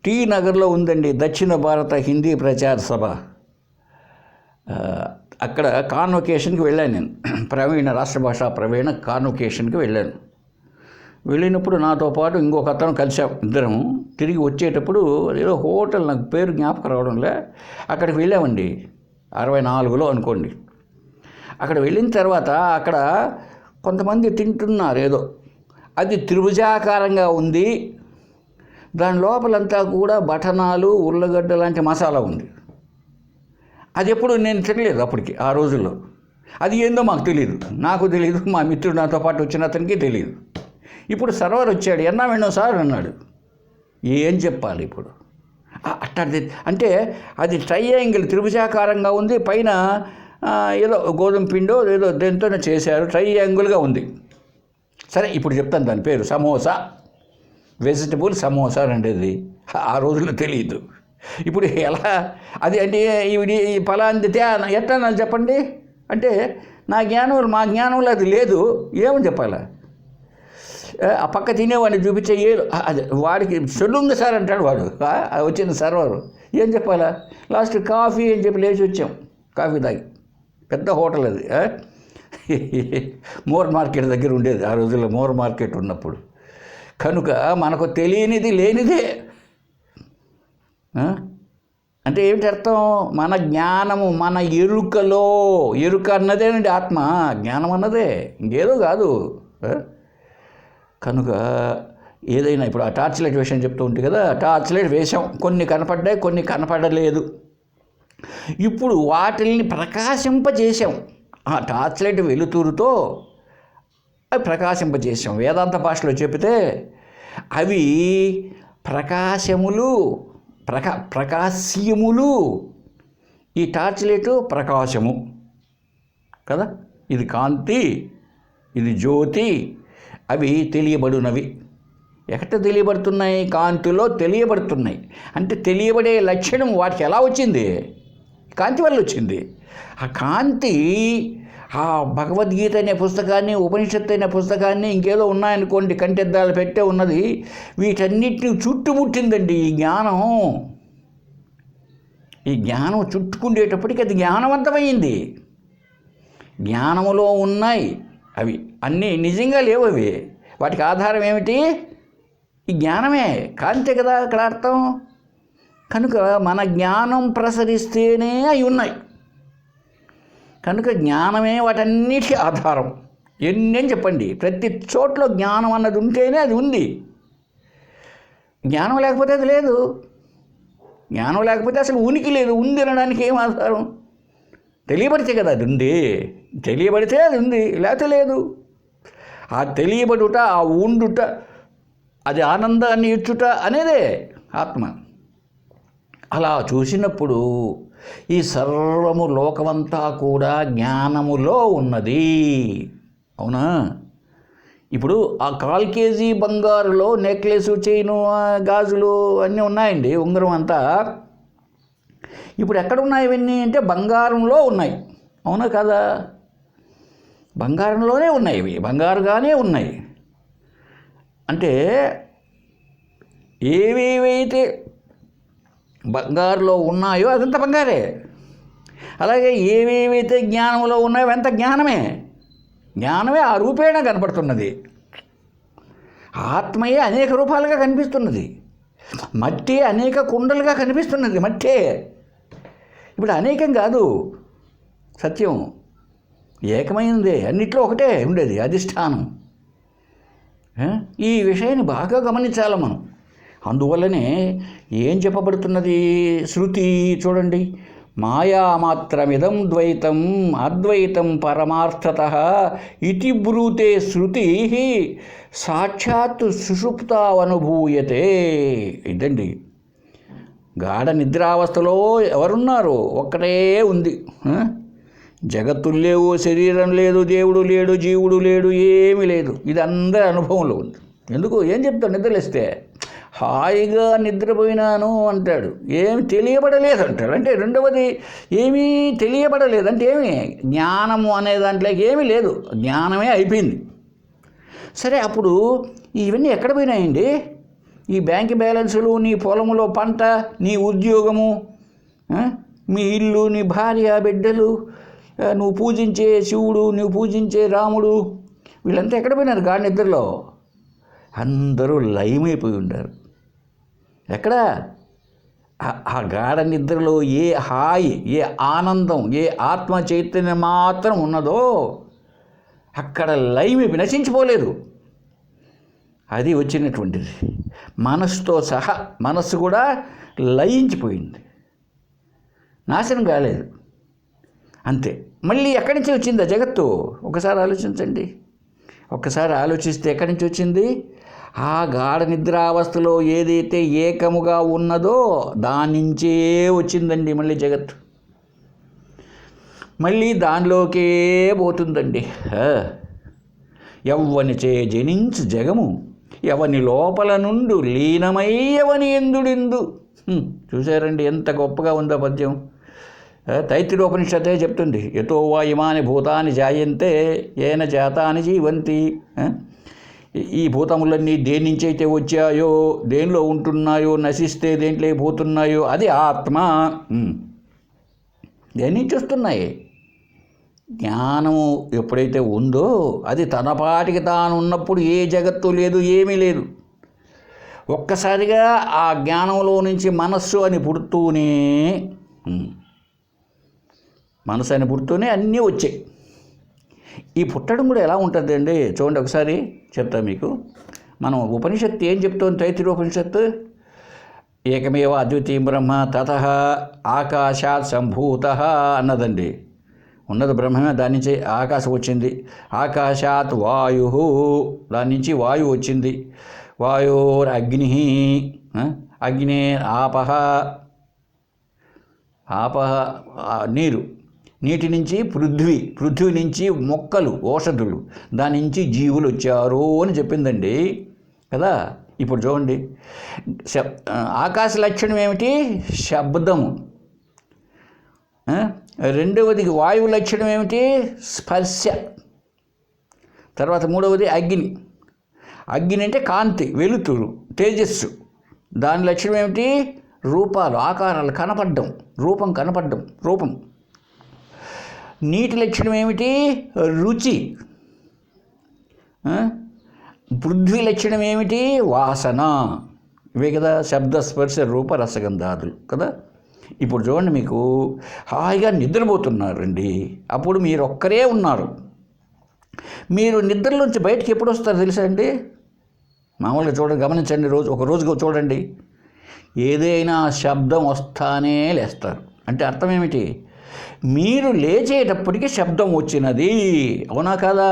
టీ నగర్లో ఉందండి దక్షిణ భారత హిందీ ప్రచార సభ. అక్కడ కాన్వకేషన్కి వెళ్ళాను నేను. ప్రవీణ, రాష్ట్ర భాషా ప్రవీణ కాన్వకేషన్కి వెళ్ళాను. వెళ్ళినప్పుడు నాతో పాటు ఇంకొక అతను కలిసాం, ఇద్దరము. తిరిగి వచ్చేటప్పుడు ఏదో హోటల్, నాకు పేరు జ్ఞాపకం రావడంలే, అక్కడికి వెళ్ళామండి. 64లో అనుకోండి. అక్కడ వెళ్ళిన తర్వాత అక్కడ కొంతమంది తింటున్నారు ఏదో, అది త్రిభుజాకారంగా ఉంది, దాని లోపలంతా కూడా బఠనాలు, ఉల్లగడ్డ లాంటి మసాలా ఉంది. అది ఎప్పుడు నేను తినలేదు అప్పటికి, ఆ రోజుల్లో. అది ఏందో మాకు తెలియదు, నాకు తెలియదు, మా మిత్రుడు నాతో పాటు వచ్చిన అతనికి తెలియదు. ఇప్పుడు సర్వర్ వచ్చాడు, ఎన్నా వెన్నో సార్ అన్నాడు. ఏం చెప్పాలి ఇప్పుడు? అట్లా అంటే అది ట్రయాంగిల్, త్రిభుజాకారంగా ఉంది, పైన ఏదో గోధుమ పిండో ఏదో దేంతోనే చేశారు, ట్రయాంగిల్గా ఉంది. సరే, ఇప్పుడు చెప్తాను దాని పేరు సమోసా, వెజిటబుల్ సమోసా అనేది. ఆ రోజుల్లో తెలియదు. ఇప్పుడు ఎలా అది అంటే ఈ ఫలాంది ఎట్లా నాకు చెప్పండి అంటే మా జ్ఞానంలో అది లేదు, ఏమని చెప్పాలా? ఆ పక్క తినేవాడిని చూపించే అది వాడికి సొల్లుంది సార్ అంటాడు వాడు, వచ్చింది సర్వరు. ఏం చెప్పాలా? లాస్ట్ కాఫీ అని చెప్పి లేచి వచ్చాం, కాఫీ తాగి. పెద్ద హోటల్ అది, మోర్ మార్కెట్ దగ్గర ఉండేది ఆ రోజుల్లో, మోర్ మార్కెట్ ఉన్నప్పుడు. కనుక మనకు తెలియనిది లేనిదే. అంటే ఏమిటి అర్థం? మన జ్ఞానము, మన ఎరుకలో, ఎరుక అన్నదేనండి ఆత్మ, జ్ఞానం అన్నదే, ఇంకేదో కాదు. కనుక ఏదైనా ఇప్పుడు ఆ టార్చ్ లైట్ విషయం చెప్తూ ఉంటుంది కదా, టార్చ్ లైట్ వేసాం, కొన్ని కనపడ్డాయి, కొన్ని కనపడలేదు. ఇప్పుడు వాటిల్ని ప్రకాశింపజేసాం, ఆ టార్చ్ లైట్ వెలుతురుతో అవి ప్రకాశింపజేసాం. వేదాంత భాషలో చెబితే అవి ప్రకాశములు, ప్రకాశ్యములు. ఈ టార్చ్ లైటు ప్రకాశము కదా, ఇది కాంతి, ఇది జ్యోతి, అవి తెలియబడునవి. ఎక్కడ తెలియబడుతున్నాయి? కాంతిలో తెలియబడుతున్నాయి. అంటే తెలియబడే లక్షణం వాటికి ఎలా వచ్చింది? కాంతి వల్ల వచ్చింది. ఆ కాంతి ఆ భగవద్గీత అనే పుస్తకాన్ని, ఉపనిషత్తు అనే పుస్తకాన్ని, ఇంకేదో ఉన్నాయనుకోండి, కంటెద్దాలు పెట్టే ఉన్నది, వీటన్నిటిని చుట్టుముట్టిందండి ఈ జ్ఞానం. ఈ జ్ఞానం చుట్టుకుండేటప్పటికి అది జ్ఞానవంతమైంది. జ్ఞానములో ఉన్నాయి అవి అన్నీ, నిజంగా లేవు అవి. వాటికి ఆధారం ఏమిటి? ఈ జ్ఞానమే, కాంతే కదా అక్కడ అర్థం. కనుక మన జ్ఞానం ప్రసరిస్తేనే అవి ఉన్నాయి. కనుక జ్ఞానమే వాటన్నిటికీ ఆధారం. ఎన్నేం చెప్పండి, ప్రతి చోట్ల జ్ఞానం అన్నది ఉంటేనే అది ఉంది. జ్ఞానం లేకపోతే అది లేదు. జ్ఞానం లేకపోతే అసలు ఉనికి లేదు. ఉంది అనడానికి ఏం ఆధారం? తెలియబడితే కదా అది ఉంది. తెలియబడితే అది ఉంది, లేకపోతే లేదు. ఆ తెలియబడుట, ఆ ఉండుట, అది ఆనందాన్ని ఇచ్చుట అనేదే ఆత్మ. అలా చూసినప్పుడు ఈ సర్వము లోకమంతా కూడా జ్ఞానములో ఉన్నది. అవునా? ఇప్పుడు ఆ 1/4 కేజీ బంగారులో నెక్లెస్, చైను, గాజులు అన్నీ ఉన్నాయండి, ఉంగరం అంతా. ఇప్పుడు ఎక్కడున్నాయి ఇవన్నీ అంటే బంగారంలో ఉన్నాయి. అవునా కదా? బంగారంలోనే ఉన్నాయి, ఇవి బంగారుగానే ఉన్నాయి. అంటే ఏవేవైతే బంగారులో ఉన్నాయో అదంతా బంగారే. అలాగే ఏవేవైతే జ్ఞానంలో ఉన్నాయో అంత జ్ఞానమే. జ్ఞానమే ఆ రూపేణ కనపడుతున్నది. ఆత్మయే అనేక రూపాలుగా కనిపిస్తున్నది. మట్టి అనేక కుండలుగా కనిపిస్తున్నది. మట్టే ఇప్పుడు అనేకం కాదు, సత్యం ఏకమైందే, అన్నిట్లో ఒకటే ఉండేది అధిష్టానం. ఈ విషయాన్ని బాగా గమనించాలి మనం. అందువల్లనే ఏం చెప్పబడుతున్నది శృతి చూడండి. మాయామాత్రమిదం ద్వైతం అద్వైతం పరమార్థతః ఇతి బ్రూతే శృతి సాక్షాత్ సుషుప్తావనుభూయతే. ఇదండి, గాఢ నిద్రావస్థలో ఎవరున్నారు? ఒక్కటే ఉంది. జగత్తులు లేవు, శరీరం లేదు, దేవుడు లేడు, జీవుడు లేడు, ఏమీ లేదు. ఇది అందరి అనుభవంలో ఉంది. ఎందుకు? ఏం చెప్తాడు? నిద్రలేస్తే హాయిగా నిద్రపోయినాను అంటాడు, ఏమి తెలియబడలేదు అంటాడు. అంటే రెండవది ఏమీ తెలియబడలేదు అంటే ఏమి? జ్ఞానము అనే దాంట్లోకి ఏమీ లేదు, జ్ఞానమే అయిపోయింది. సరే, అప్పుడు ఇవన్నీ ఎక్కడ పోయినాయండి? ఈ బ్యాంక్ బ్యాలెన్సులు, నీ పొలములో పంట, నీ ఉద్యోగము, మీ ఇల్లు, నీ భార్య, బిడ్డలు, నువ్వు పూజించే శివుడు, నువ్వు పూజించే రాముడు, వీళ్ళంతా ఎక్కడ పోయినారు? గాఢ నిద్రలో అందరూ లయమైపోయి ఉంటారు. ఎక్కడ? ఆ గాఢ నిద్రలో ఏ హాయి, ఏ ఆనందం, ఏ ఆత్మ చైతన్యం మాత్రం ఉన్నదో అక్కడ లయమైపోయి నశించిపోలేదు. అది వచ్చినటువంటిది. మనస్సుతో సహా మనస్సు కూడా లయించిపోయింది, నాశనం కాలేదు. అంతే. మళ్ళీ ఎక్కడి నుంచి వచ్చింది ఆ జగత్తు? ఒకసారి ఆలోచించండి. ఒక్కసారి ఆలోచిస్తే ఎక్కడి నుంచి వచ్చింది? ఆ గాఢ నిద్రావస్థలో ఏదైతే ఏకముగా ఉన్నదో దాని నుంచే వచ్చిందండి మళ్ళీ జగత్తు. మళ్ళీ దానిలోకే పోతుందండి. ఎవ్వనిచే జనించు జగము ఎవని లోపల నుండు లీనమై ఎవని ఎందుడిందు. చూశారండి ఎంత గొప్పగా ఉందో పద్యం. తైత్తిరీయోపనిషత్తే చెప్తుంది, యతో వా ఇమాని భూతాని జాయంతే ఏన జాతాని జీవంతి. ఈ భూతములన్నీ దేని నుంచి అయితే వచ్చాయో, దేనిలో ఉంటున్నాయో, నశిస్తే దేంట్లో పోతున్నాయో అది ఆత్మ. దేని నుంచి వస్తున్నాయి? జ్ఞానము ఎప్పుడైతే ఉందో అది తన పాటికి తాను ఉన్నప్పుడు ఏ జగత్తు లేదు, ఏమీ లేదు. ఒక్కసారిగా ఆ జ్ఞానంలో నుంచి మనస్సు అని పుడుతూనే అన్నీ వచ్చాయి. ఈ పుట్టడం కూడా ఎలా ఉంటుంది అండి చూడండి, ఒకసారి చెప్తా మీకు. మనం ఉపనిషత్తు ఏం చెప్తోంది? తైత్తిరీయోపనిషత్తు ఏకమేవ అద్వితీయం బ్రహ్మ తతః ఆకాశాత్ సంభూతః అన్నదండి. ఉన్నది బ్రహ్మమే, దాని నుంచి ఆకాశం వచ్చింది. ఆకాశాత్ వాయు, దాని నుంచి వాయువు వచ్చింది. వాయోర్ అగ్ని, అగ్ని ఆపహ, నీరు, నీటి నుంచి పృథ్వీ, పృథ్వీ నుంచి మొక్కలు, ఓషధులు, దాని నుంచి జీవులు వచ్చారు అని చెప్పిందండి కదా. ఇప్పుడు చూడండి, ఆకాశ లక్షణం ఏమిటి? శబ్దము. రెండవది వాయువు లక్షణం ఏమిటి? స్పర్శ. తర్వాత మూడవది అగ్ని. అగ్ని అంటే కాంతి, వెలుతురు, తేజస్సు. దాని లక్షణం ఏమిటి? రూపాలు, ఆకారాలు కనపడడం, రూపం కనపడడం, రూపం. నీటి లక్షణం ఏమిటి? రుచి. పృథ్వీ లక్షణం ఏమిటి? వాసన. ఇవే కదా శబ్ద, స్పర్శ, రూప, రసగంధాదులు కదా. ఇప్పుడు చూడండి, మీకు హాయిగా నిద్రపోతున్నారండి. అప్పుడు మీరు ఒక్కరే ఉన్నారు. మీరు నిద్రలోంచి బయటికి ఎప్పుడు వస్తారో తెలుసా అండి? మామూలుగా చూడండి, గమనించండి, ఒక రోజుగా చూడండి, ఏదైనా శబ్దం వస్తానే లేస్తారు. అంటే అర్థం ఏమిటి? మీరు లేచేటప్పటికి శబ్దం వచ్చినది. అవునా కాదా?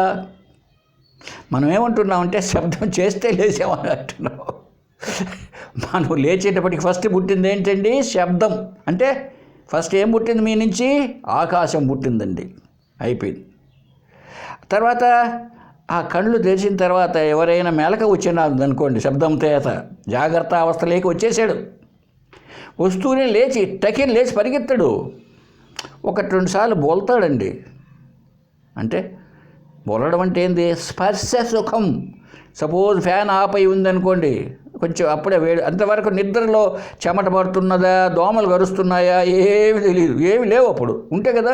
మనం ఏమంటున్నామంటే శబ్దం చేస్తే లేచామని అంటున్నాం. మనం లేచేటప్పటికి ఫస్ట్ పుట్టింది ఏంటండి? శబ్దం. అంటే ఫస్ట్ ఏం పుట్టింది మీ నుంచి? ఆకాశం పుట్టిందండి. అయిపోయింది. తర్వాత ఆ కళ్ళు తెరిచిన తర్వాత ఎవరైనా మెలక వచ్చినదనుకోండి, శబ్దం చేత జాగ్రత్త అవస్థలోకి వచ్చేసాడు. వస్తూనే లేచి టకిన్ లేచి పరిగెత్తాడు. 1-2 సార్లు బోల్తాడండి. అంటే బోలడం అంటే ఏంది? స్పర్శ సుఖం. సపోజ్ ఫ్యాన్ ఆపై ఉందనుకోండి, కొంచెం అప్పుడే వేడి, అంతవరకు నిద్రలో చెమట పడుతున్నదా, దోమలు గరుస్తున్నాయా, ఏమి తెలియదు, ఏమి లేవు. అప్పుడు ఉంటే కదా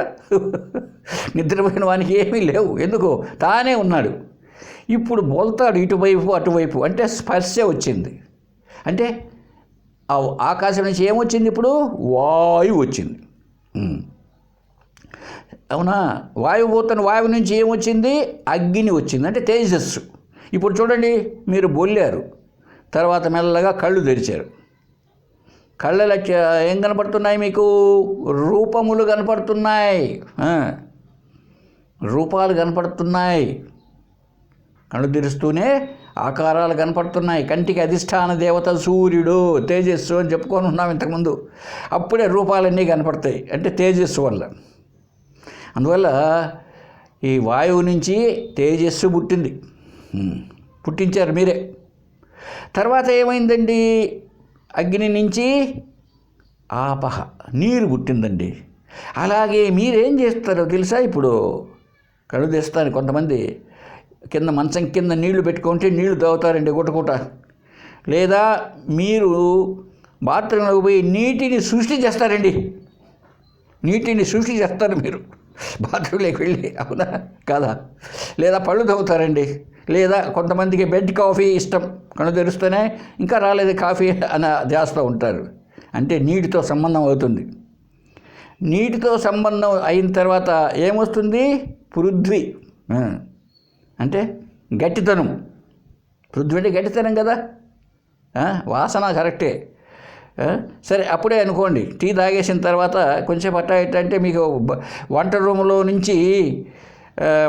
నిద్రపోయిన వానికి ఏమీ లేవు. ఎందుకు? తానే ఉన్నాడు. ఇప్పుడు బోల్తాడు ఇటువైపు అటువైపు. అంటే స్పర్శ వచ్చింది. అంటే ఆకాశం నుంచి ఏమొచ్చింది? ఇప్పుడు వాయువు వచ్చింది. అవునా? వాయువు పోతున్న వాయువు నుంచి ఏమొచ్చింది? అగ్ని వచ్చింది. అంటే తేజస్సు. ఇప్పుడు చూడండి, మీరు బొల్లారు, తర్వాత మెల్లగా కళ్ళు తెరిచారు. కళ్ళ ఏం కనపడుతున్నాయి మీకు? రూపములు కనపడుతున్నాయి, రూపాలు కనపడుతున్నాయి. కళ్ళు తెరుస్తూనే ఆకారాలు కనపడుతున్నాయి. కంటికి అధిష్టాన దేవత సూర్యుడు, తేజస్సు అని చెప్పుకొని ఉన్నాం ఇంతకుముందు. అప్పుడే రూపాలన్నీ కనపడతాయి. అంటే తేజస్సు వల్ల. అందువల్ల ఈ వాయువు నుంచి తేజస్సు పుట్టింది. పుట్టించారు మీరే. తర్వాత ఏమైందండి? అగ్ని నుంచి ఆపహ, నీరు పుట్టిందండి. అలాగే మీరేం చేస్తారో తెలుసా? ఇప్పుడు కళ్ళు తెస్తారు కొంతమంది, కింద మంచం కింద నీళ్లు పెట్టుకుంటే నీళ్లు తాగుతారండి గుటకుట. లేదా మీరు బాత్రూంలోకి పోయి నీటిని సృష్టి చేస్తారండి. నీటిని సృష్టి చేస్తారు మీరు బాత్రూంలోకి వెళ్ళి. అవునా కాదా? లేదా పళ్ళు తాగుతారండి. లేదా కొంతమందికి బెడ్ కాఫీ ఇష్టం. కళ్ళు తెరుస్తూనే ఇంకా రాలేదు కాఫీ అన్న ధ్యాసలో ఉంటారు. అంటే నీటితో సంబంధం అవుతుంది. నీటితో సంబంధం అయిన తర్వాత ఏమొస్తుంది? పృథ్వీ. అంటే గట్టితనం. పృథ్వీ అంటే గట్టితనం కదా. వాసన కరెక్టే. సరే, అప్పుడే అనుకోండి, టీ తాగేసిన తర్వాత కొంచెం అంటే మీకు వంట రూమ్లో నుంచి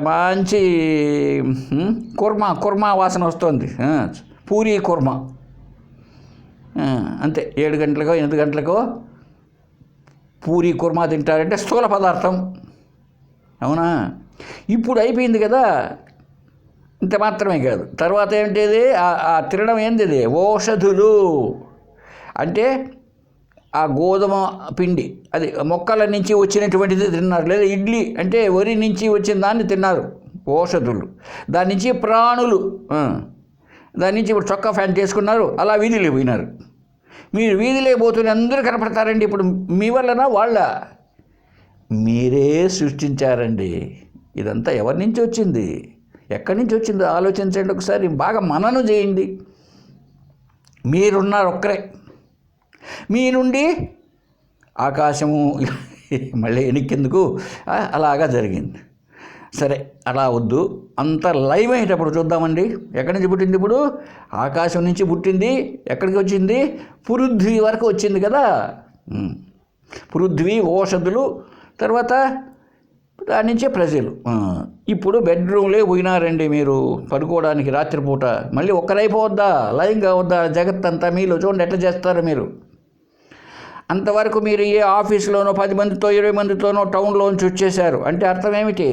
మంచి కుర్మా వాసన వస్తుంది. పూరీ కుర్మా. అంతే, 7 గంటలకో 8 గంటలకో పూరీ కుర్మా తింటారంటే స్థూల పదార్థం. అవునా? ఇప్పుడు అయిపోయింది కదా. ఇంత మాత్రమే కాదు, తర్వాత ఏంటిది? ఆ తినడం ఏంది? ఓషధులు. అంటే ఆ గోధుమ పిండి, అది మొక్కల నుంచి వచ్చినటువంటిది తిన్నారు. లేదా ఇడ్లీ అంటే వరి నుంచి వచ్చిన దాన్ని తిన్నారు. ఓషధులు. దాని నుంచి ప్రాణులు. దాని నుంచి ఇప్పుడు చొక్కా ఫ్యాంట్ చేసుకున్నారు, అలా వీధిలో పోయినారు. మీరు వీధిలో పోతున్న అందరూ కనపడతారండి. ఇప్పుడు మీ వల్లన వాళ్ళ? మీరే సృష్టించారండి. ఇదంతా ఎవరి నుంచి వచ్చింది? ఎక్కడి నుంచి వచ్చిందో ఆలోచించండి ఒకసారి. బాగా మననం చేయండి. మీరున్నారు ఒక్కరే. మీ నుండి ఆకాశము మళ్ళీ ఎనికెందుకు అలాగా జరిగింది. సరే, అలా వద్దు, అంత లైవ్ అయ్యేటప్పుడు చూద్దామండి. ఎక్కడి నుంచి పుట్టింది? ఇప్పుడు ఆకాశం నుంచి పుట్టింది. ఎక్కడికి వచ్చింది? పృథ్వీ వరకు వచ్చింది కదా. పృథ్వీ, ఓషధులు, తర్వాత దాని నుంచే ప్రజలు. ఇప్పుడు బెడ్రూమ్లే పోయినారండి మీరు పడుకోవడానికి రాత్రిపూట. మళ్ళీ ఒక్కరైపోవద్దా? లైన్ కావద్దా? జగత్తంతా మీలో చూడండి ఎట్లా చేస్తారు మీరు. అంతవరకు మీరు ఏ ఆఫీసులోనో 10 మందితో 20 మందితోనో టౌన్లోంచి వచ్చేసారు అంటే అర్థం ఏమిటి?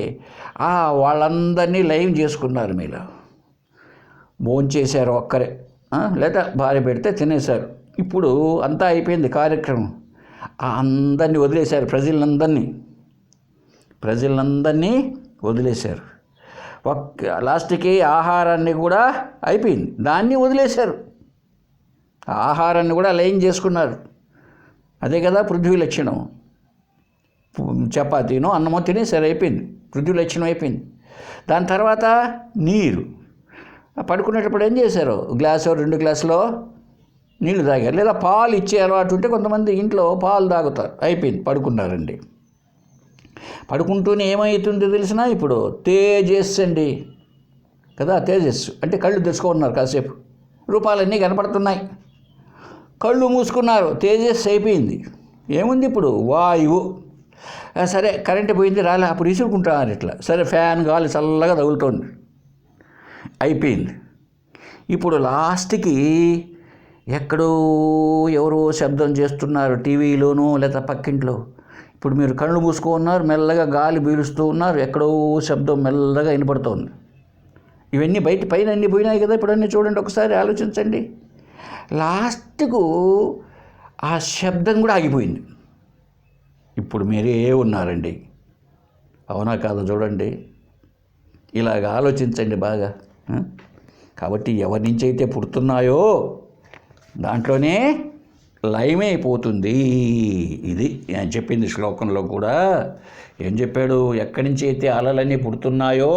వాళ్ళందరినీ లైవ్ చేసుకున్నారు. మీరు భోంచేశారు ఒక్కరే. లేదా భార్య పెడితే తినేశారు. ఇప్పుడు అంతా అయిపోయింది కార్యక్రమం. అందరినీ వదిలేశారు, ప్రజలందరినీ వదిలేశారు. లాస్ట్కి ఆహారాన్ని కూడా అయిపోయింది, దాన్ని వదిలేశారు. ఆహారాన్ని కూడా లైన్ చేసుకున్నారు. అదే కదా పృథ్వీ లక్షణం. చపాతీనో అన్నమో తినేసారు, అయిపోయింది, పృథ్వీ లక్షణం అయిపోయింది. దాని తర్వాత నీరు. పడుకునేటప్పుడు ఏం చేశారు? గ్లాసు 2 గ్లాసులో నీళ్లు తాగారు. లేదా పాలు ఇచ్చే అలవాటు ఉంటే కొంతమంది ఇంట్లో పాలు తాగుతారు. అయిపోయింది, పడుకున్నారండి. పడుకుంటూనే ఏమవుతుందో తెలిసినా ఇప్పుడు తేజస్సు అండి కదా. తేజస్సు అంటే కళ్ళు తెచ్చుకున్నారు, కాసేపు రూపాలన్నీ కనపడుతున్నాయి, కళ్ళు మూసుకున్నారు, తేజస్సు అయిపోయింది. ఏముంది ఇప్పుడు? వాయువు. సరే కరెంటు పోయింది, రాలే, అప్పుడు ఇసురుకుంటున్నారు ఇట్లా. సరే ఫ్యాన్ గాలి చల్లగా తగులుతోంది, అయిపోయింది. ఇప్పుడు లాస్ట్కి ఎక్కడో ఎవరో శబ్దం చేస్తున్నారు, టీవీలోనూ లేదా పక్కింట్లో. ఇప్పుడు మీరు కళ్ళు మూసుకున్నారు, మెల్లగా గాలి పీలుస్తూ ఉన్నారు, ఎక్కడో శబ్దం మెల్లగా వినపడుతోంది. ఇవన్నీ పైన అన్నీ పోయినాయి కదా. ఇప్పుడు అన్నీ చూడండి, ఒకసారి ఆలోచించండి. లాస్ట్కు ఆ శబ్దం కూడా ఆగిపోయింది. ఇప్పుడు మీరే ఉన్నారండి, అవునా కాదా? చూడండి, ఇలాగ ఆలోచించండి బాగా. కాబట్టి ఎవరి నుంచి అయితే పుడుతున్నాయో దాంట్లోనే లయమైపోతుంది. ఇది నేను చెప్పింది శ్లోకంలో కూడా. ఏం చెప్పాడు? ఎక్కడి నుంచి అయితే అలలన్నీ పుడుతున్నాయో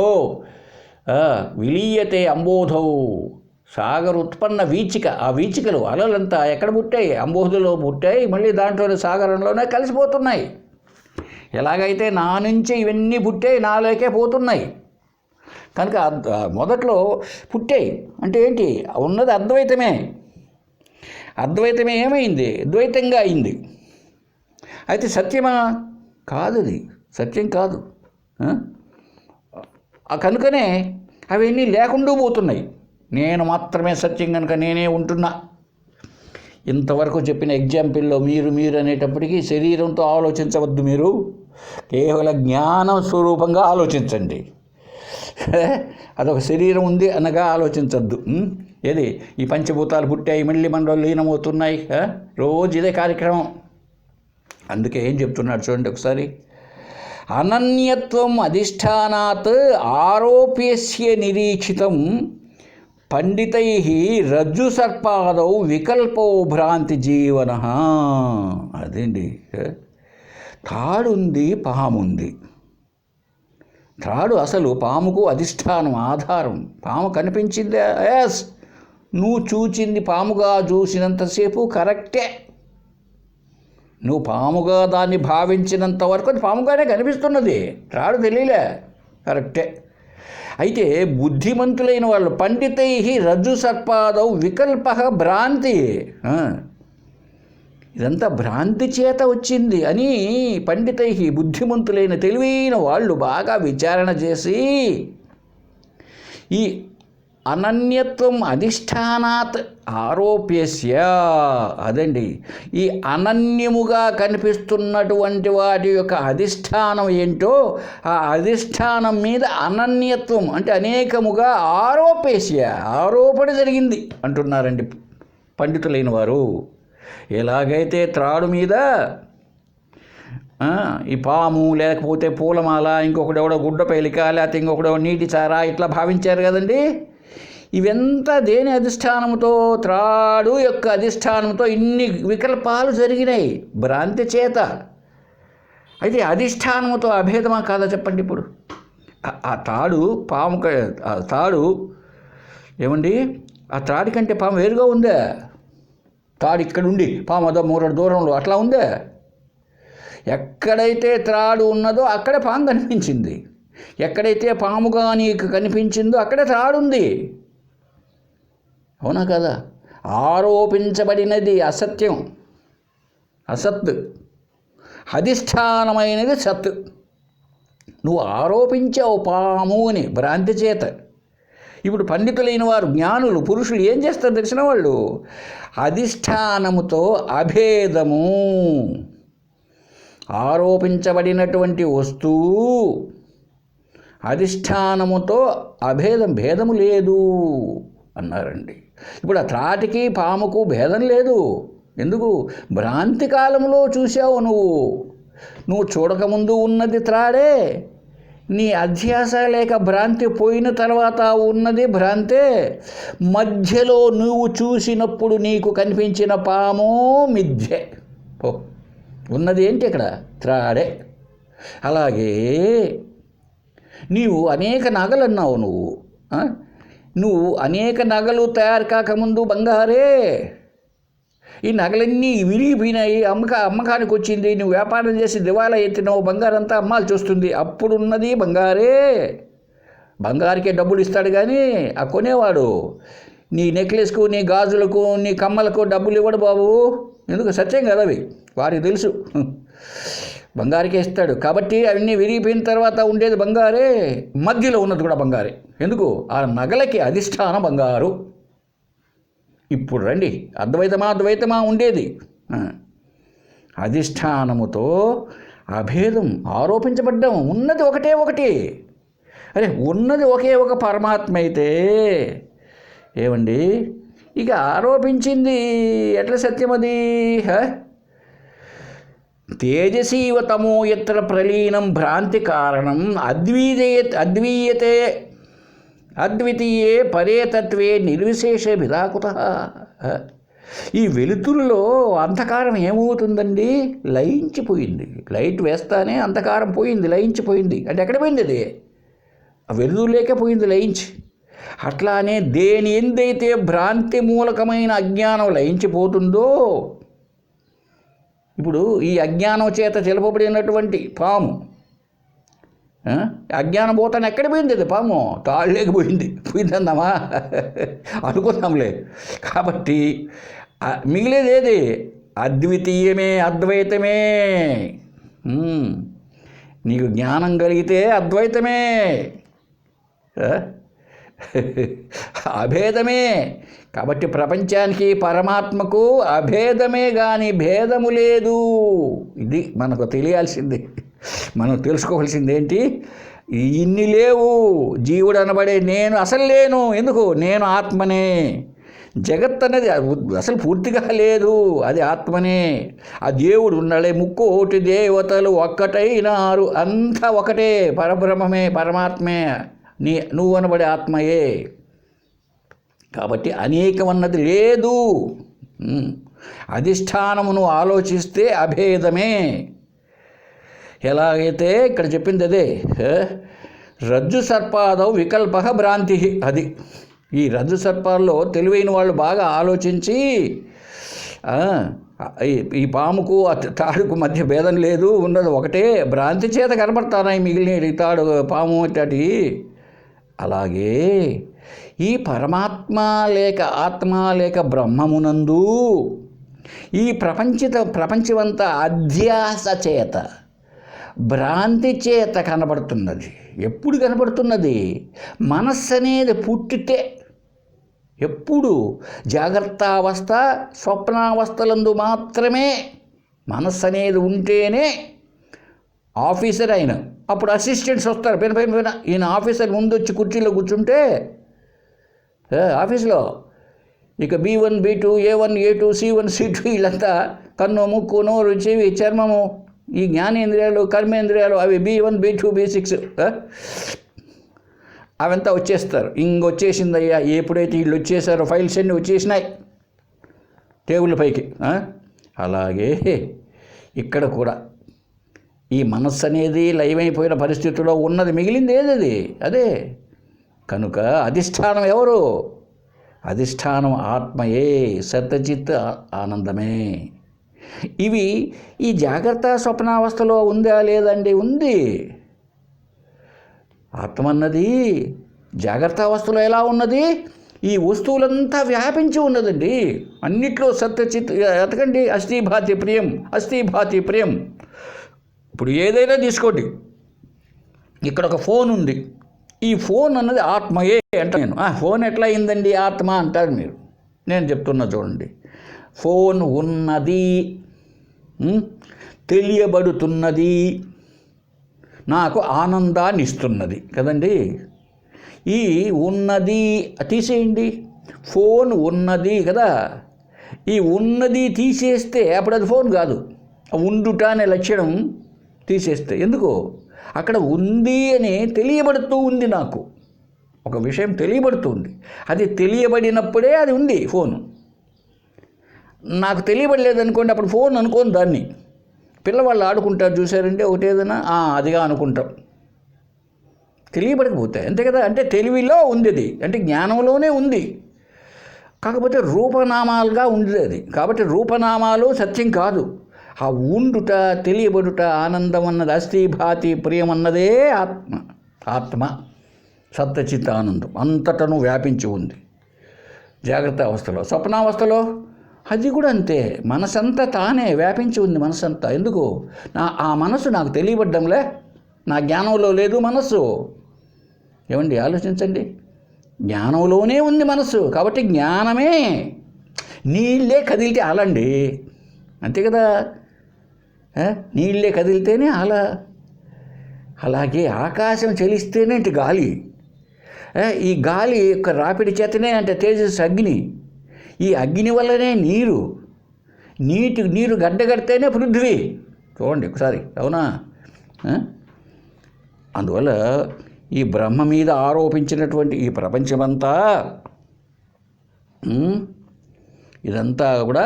విలీయతే అంబోధౌ, సాగర్ ఉత్పన్న వీచిక. ఆ వీచికలు అలలంతా ఎక్కడ పుట్టాయి? అంబోధులో పుట్టాయి, మళ్ళీ దాంట్లోనే సాగరంలోనే కలిసిపోతున్నాయి. ఎలాగైతే నా నుంచి ఇవన్నీ పుట్టాయి, నాలోకే పోతున్నాయి. కనుక మొదట్లో పుట్టాయి అంటే ఏంటి? ఉన్నది అద్వైతమే. అద్వైతమే ఏమైంది? ద్వైతంగా అయింది. అయితే సత్యమా? కాదు, అది సత్యం కాదు. కనుకనే అవన్నీ లేకుండా పోతున్నాయి. నేను మాత్రమే సత్యం కనుక నేనే ఉంటున్నా. ఇంతవరకు చెప్పిన ఎగ్జాంపుల్లో మీరు అనేటప్పటికీ శరీరంతో ఆలోచించవద్దు. మీరు కేవలం జ్ఞానం స్వరూపంగా ఆలోచించండి. అదొక శరీరం ఉంది అనగా ఆలోచించద్దు. ఏది ఈ పంచభూతాలు పుట్టాయి, మళ్ళీ మనలో లీనమవుతున్నాయి, రోజు ఇదే కార్యక్రమం. అందుకే ఏం చెప్తున్నాడు చూడండి ఒకసారి. అనన్యత్వం అధిష్టానాత్ ఆరోప్యస్య నిరీక్షితం పండితై రజ్జు సర్పాదౌ వికల్పో భ్రాంతి జీవన. అదేంటి, తాడుంది, పాముంది. త్రాడు అసలు పాముకు అధిష్టానం, ఆధారం. పాము కనిపించిందే, ఎస్, నువ్వు చూచింది పాముగా చూసినంతసేపు కరెక్టే. నువ్వు పాముగా దాన్ని భావించినంత వరకు అది పాముగానే కనిపిస్తున్నది, త్రాడు తెలియలే, కరెక్టే. అయితే బుద్ధిమంతులైన వాళ్ళు పండితై రజ్జు సర్పాదౌ వికల్ప భ్రాంతి, ఇదంతా భ్రాంతి చేత వచ్చింది అని పండితై బుద్ధిమంతులైన తెలివైన వాళ్ళు బాగా విచారణ చేసి ఈ అనన్యత్వం అధిష్టానాత్ ఆరోప్యస్య, అదండి ఈ అనన్యముగా కనిపిస్తున్నటువంటి వాటి యొక్క అధిష్టానం ఏంటో ఆ అధిష్టానం మీద అనన్యత్వం అంటే అనేకముగా ఆరోప్యస్య, ఆరోపణ జరిగింది అంటున్నారండి పండితులైన వారు. ఎలాగైతే త్రాడు మీద ఈ పాము, లేకపోతే పూలమాల, ఇంకొకడెవడో గుడ్డ పేలిక, లేకపోతే ఇంకొకడెవడో నీటి చారా ఇట్లా భావించారు కదండి. ఇవంతా దేని అధిష్టానంతో? త్రాడు యొక్క అధిష్టానంతో ఇన్ని వికల్పాలు జరిగినాయి భ్రాంతి చేత. అయితే అధిష్టానంతో అభేదమా కాదా చెప్పండి. ఇప్పుడు ఆ తాడు పాము, ఆ తాడు ఏమండి, ఆ త్రాడి కంటే పాము వేరుగా ఉందా? తాడు ఇక్కడుండి పాము అదో 3 అడుగుల దూరంలో అట్లా ఉందే. ఎక్కడైతే త్రాడు ఉన్నదో అక్కడే పాము కనిపించింది, ఎక్కడైతే పాముగా నీకు కనిపించిందో అక్కడే త్రాడుంది, అవునా కదా? ఆరోపించబడినది అసత్యం, అసత్, అధిష్టానమైనది సత్. నువ్వు ఆరోపించావు పాము అని భ్రాంతి చేత. ఇప్పుడు పండితులైన వారు, జ్ఞానులు, పురుషులు ఏం చేస్తారు తెలిసిన వాళ్ళు? అధిష్టానముతో అభేదము, ఆరోపించబడినటువంటి వస్తువు అధిష్టానముతో అభేదం, భేదము లేదు అన్నారండి. ఇప్పుడు ఆ త్రాటికి పాముకు భేదం లేదు. ఎందుకు? భ్రాంతి కాలంలో చూసావు నువ్వు చూడకముందు ఉన్నది త్రాడే, నీ అధ్యాస లేక భ్రాంతి పోయిన తర్వాత ఉన్నది భ్రాంతే, మధ్యలో నువ్వు చూసినప్పుడు నీకు కనిపించిన పాము మిథ్యే. ఉన్నది ఏంటి ఇక్కడ? త్రాడే. అలాగే నీవు అనేక నగలు అన్నావు. నువ్వు అనేక నగలు తయారు కాకముందు బంగారే. ఈ నగలన్నీ విరిగిపోయినాయి, అమ్మకానికి వచ్చింది, నువ్వు వ్యాపారం చేసి దివాలా ఎత్తినావు, బంగారంతా అమ్మాల్సి వస్తుంది, అప్పుడున్నది బంగారే. బంగారుకే డబ్బులు ఇస్తాడు కానీ ఆ కొనేవాడు నీ నెక్లెస్కు, నీ గాజులకు, నీ కమ్మలకు డబ్బులు ఇవ్వడు బాబు. ఎందుకు? సత్యం కదా అవి, వారికి తెలుసు. బంగారుకే ఇస్తాడు. కాబట్టి అవన్నీ విరిగిపోయిన తర్వాత ఉండేది బంగారే, మధ్యలో ఉన్నది కూడా బంగారే. ఎందుకు? ఆ నగలకి అధిష్టానం బంగారు. ఇప్పుడు రండి, అద్వైతమా ఉండేది అధిష్టానముతో అభేదం ఆరోపించబడ్డాం. ఉన్నది ఒకటి. అరే ఉన్నది ఒకే ఒక పరమాత్మ అయితే ఏమండి ఇక ఆరోపించింది ఎట్లా సత్యం అది? తేజసీవ తమో యత్ర ప్రలీనం భ్రాంతి కారణం అద్వితీయే పరేతత్వే నిర్విశేష విదాకుత. ఈ వెలుతురులో అంధకారం ఏమవుతుందండి? లయించిపోయింది. లైట్ వేస్తానే అంధకారం పోయింది, లయించిపోయింది. అంటే ఎక్కడ పోయింది అది? ఆ వెలుతురు లేకపోయింది, లయించి. అట్లానే దేని ఎందైతే భ్రాంతి మూలకమైన అజ్ఞానం లయించిపోతుందో, ఇప్పుడు ఈ అజ్ఞానం చేత తెలుపబడినటువంటి పాము, అజ్ఞానం పోతాను ఎక్కడ పోయింది? అది పాము పోయిందన్నామా? అనుకున్నాంలే. కాబట్టి మిగిలేది ఏది? అద్వితీయమే, అద్వైతమే. నీకు జ్ఞానం కలిగితే అద్వైతమే, అభేదమే. కాబట్టి ప్రపంచానికి పరమాత్మకు అభేదమే కానీ భేదము లేదు. ఇది మనకు తెలియాల్సింది. మనం తెలుసుకోవాల్సింది ఏంటి? ఇన్ని లేవు. జీవుడు అనబడే నేను అసలు లేను. ఎందుకు? నేను ఆత్మనే. జగత్ అనేది అసలు పూర్తిగా లేదు, అది ఆత్మనే. ఆ దేవుడు ఉన్నాడే, ముక్కోటి దేవతలు ఒక్కటైనారు, అంతా ఒకటే, పరబ్రహ్మమే, పరమాత్మే, నువ్వు అనబడే ఆత్మయే. కాబట్టి అనేకమన్నది లేదు. అధిష్టానమును ఆలోచిస్తే అభేదమే. ఎలాగైతే ఇక్కడ చెప్పింది అదే, రజ్జు సర్పాదౌ వికల్ప భ్రాంతి. అది ఈ రజ్జు సర్పాల్లో తెలివైన వాళ్ళు బాగా ఆలోచించి ఈ పాముకు తాడుకు మధ్య భేదం లేదు, ఉన్నది ఒకటే, భ్రాంతి చేత కనబడతాయి మిగిలిన తాడు పాము అట్టి. అలాగే ఈ పరమాత్మ లేక ఆత్మ లేక బ్రహ్మమునందు ఈ ప్రపంచమంతా అధ్యాస చేత, భ్రాంతి చేత కనబడుతున్నది. ఎప్పుడు కనబడుతున్నది? మనస్సు అనేది పుట్టితే. ఎప్పుడు? జాగ్రత్తావస్థ, స్వప్నావస్థలందు మాత్రమే మనస్సు అనేది ఉంటేనే ఆఫీసర్ అయిన. అప్పుడు అసిస్టెంట్స్ వస్తారు పైన. ఈయన ఆఫీసర్ ముందు వచ్చి కుర్చీలో కూర్చుంటే ఆఫీస్లో ఇక B1, B2, A1, A2, C1, C2 వీళ్ళంతా కన్ను, ముక్కు, నోరు, చెవి, చర్మము, ఈ జ్ఞానేంద్రియాలు, కర్మేంద్రియాలు, అవి B1, B2, B6 అవంతా వచ్చేస్తారు. ఇంకొచ్చేసిందయ్యా. ఎప్పుడైతే వీళ్ళు వచ్చేసారో ఫైల్స్ అన్నీ వచ్చేసినాయి టేబుల్ పైకి. అలాగే ఇక్కడ కూడా ఈ మనస్సు అనేది లయమైపోయిన పరిస్థితిలో ఉన్నది. మిగిలింది ఏదది? అదే. కనుక అధిష్టానం ఎవరు? అధిష్టానం ఆత్మయే, సత్యచిత్ ఆనందమే. ఇవి ఈ జాగ్రత్త స్వప్నావస్థలో ఉందా లేదండి? ఉంది. ఆత్మ అన్నది జాగ్రత్త అవస్థలో ఎలా ఉన్నది? ఈ వస్తువులంతా వ్యాపించి ఉన్నదండి. అన్నిట్లో సత్యచిత్. ఎతకండి, అస్థిభాతి ప్రియం, అస్థిభాతి ప్రియం. ఇప్పుడు ఏదైనా తీసుకోండి, ఇక్కడ ఒక ఫోన్ ఉంది. ఈ ఫోన్ అన్నది ఆత్మయే అంట. నేను ఫోన్ ఎట్లా అయిందండి ఆత్మ అంటారు మీరు. నేను చెప్తున్నా చూడండి. ఫోన్ ఉన్నది, తెలియబడుతున్నది, నాకు ఆనందాన్ని ఇస్తున్నది కదండి. ఈ ఉన్నది తీసేయండి, ఫోన్ ఉన్నది కదా, ఈ ఉన్నది తీసేస్తే అప్పుడు అది ఫోన్ కాదు. ఉండుట అనే లక్షణం తీసేస్తే, ఎందుకు అక్కడ ఉంది అని తెలియబడుతూ ఉంది, నాకు ఒక విషయం తెలియబడుతుంది. అది తెలియబడినప్పుడే అది ఉంది ఫోను. నాకు తెలియబడలేదు అనుకోండి, అప్పుడు ఫోన్ అనుకోను దాన్ని. పిల్లవాళ్ళు ఆడుకుంటారు చూసారంటే ఒకటేదైనా అదిగా అనుకుంటాం, తెలియబడకపోతే అంతే కదా. అంటే తెలివిలో ఉంది అది, అంటే జ్ఞానంలోనే ఉంది, కాకపోతే రూపనామాలుగా ఉంది అది. కాబట్టి రూపనామాలు సత్యం కాదు. ఆ ఉండుట, తెలియబడుట, ఆనందం అన్నది, అస్థి భాతి ప్రియం అన్నదే ఆత్మ. ఆత్మ సత్యచిత్ ఆనందం అంతటను వ్యాపించి ఉంది జాగ్రత్త అవస్థలో. స్వప్నావస్థలో అది కూడా అంతే, మనసంతా తానే వ్యాపించి ఉంది. మనసంతా ఎందుకు, ఆ మనసు నాకు తెలియబడ్డంలే, నా జ్ఞానంలో లేదు మనస్సు. ఏమండి ఆలోచించండి, జ్ఞానంలోనే ఉంది మనస్సు. కాబట్టి జ్ఞానమే, నీళ్ళే కదిలితే అలండి, అంతే కదా. నీళ్ళే కదిలితేనే అలా. అలాగే ఆకాశం చలిస్తేనే అంటే గాలి, ఈ గాలి యొక్క రాపిడి చేతనే అంటే తేజస్సు అగ్ని, ఈ అగ్ని వల్లనే నీరు, నీరు గడ్డగడితేనే పృథ్వీ. చూడండి ఒకసారి, అవునా. అందువల్ల ఈ బ్రహ్మ మీద ఆరోపించినటువంటి ఈ ప్రపంచమంతా, ఇదంతా కూడా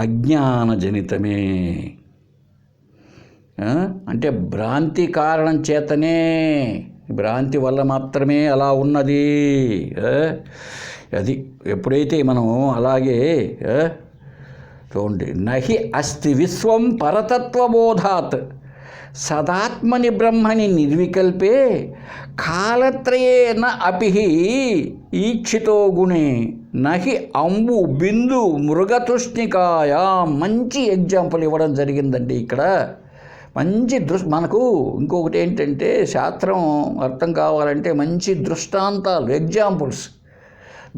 అజ్ఞానజనితమే. అంటే భ్రాంతి కారణం చేతనే, భ్రాంతి వల్ల మాత్రమే అలా ఉన్నది. అది ఎప్పుడైతే మనం అలాగే చూడండి, నహి అస్తి విశ్వం పరతత్వబోధాత్ సదాత్మని బ్రహ్మని నిర్వికల్పే కాలత్రయేన అపిహి ఈక్షితో గుణే నహి అంబు బిందు మృగతృష్ణికాయా. మంచి ఎగ్జాంపుల్ ఇవ్వడం జరిగిందండి ఇక్కడ. మంచి మనకు ఇంకొకటి ఏంటంటే, శాస్త్రం అర్థం కావాలంటే మంచి దృష్టాంతాలు, ఎగ్జాంపుల్స్,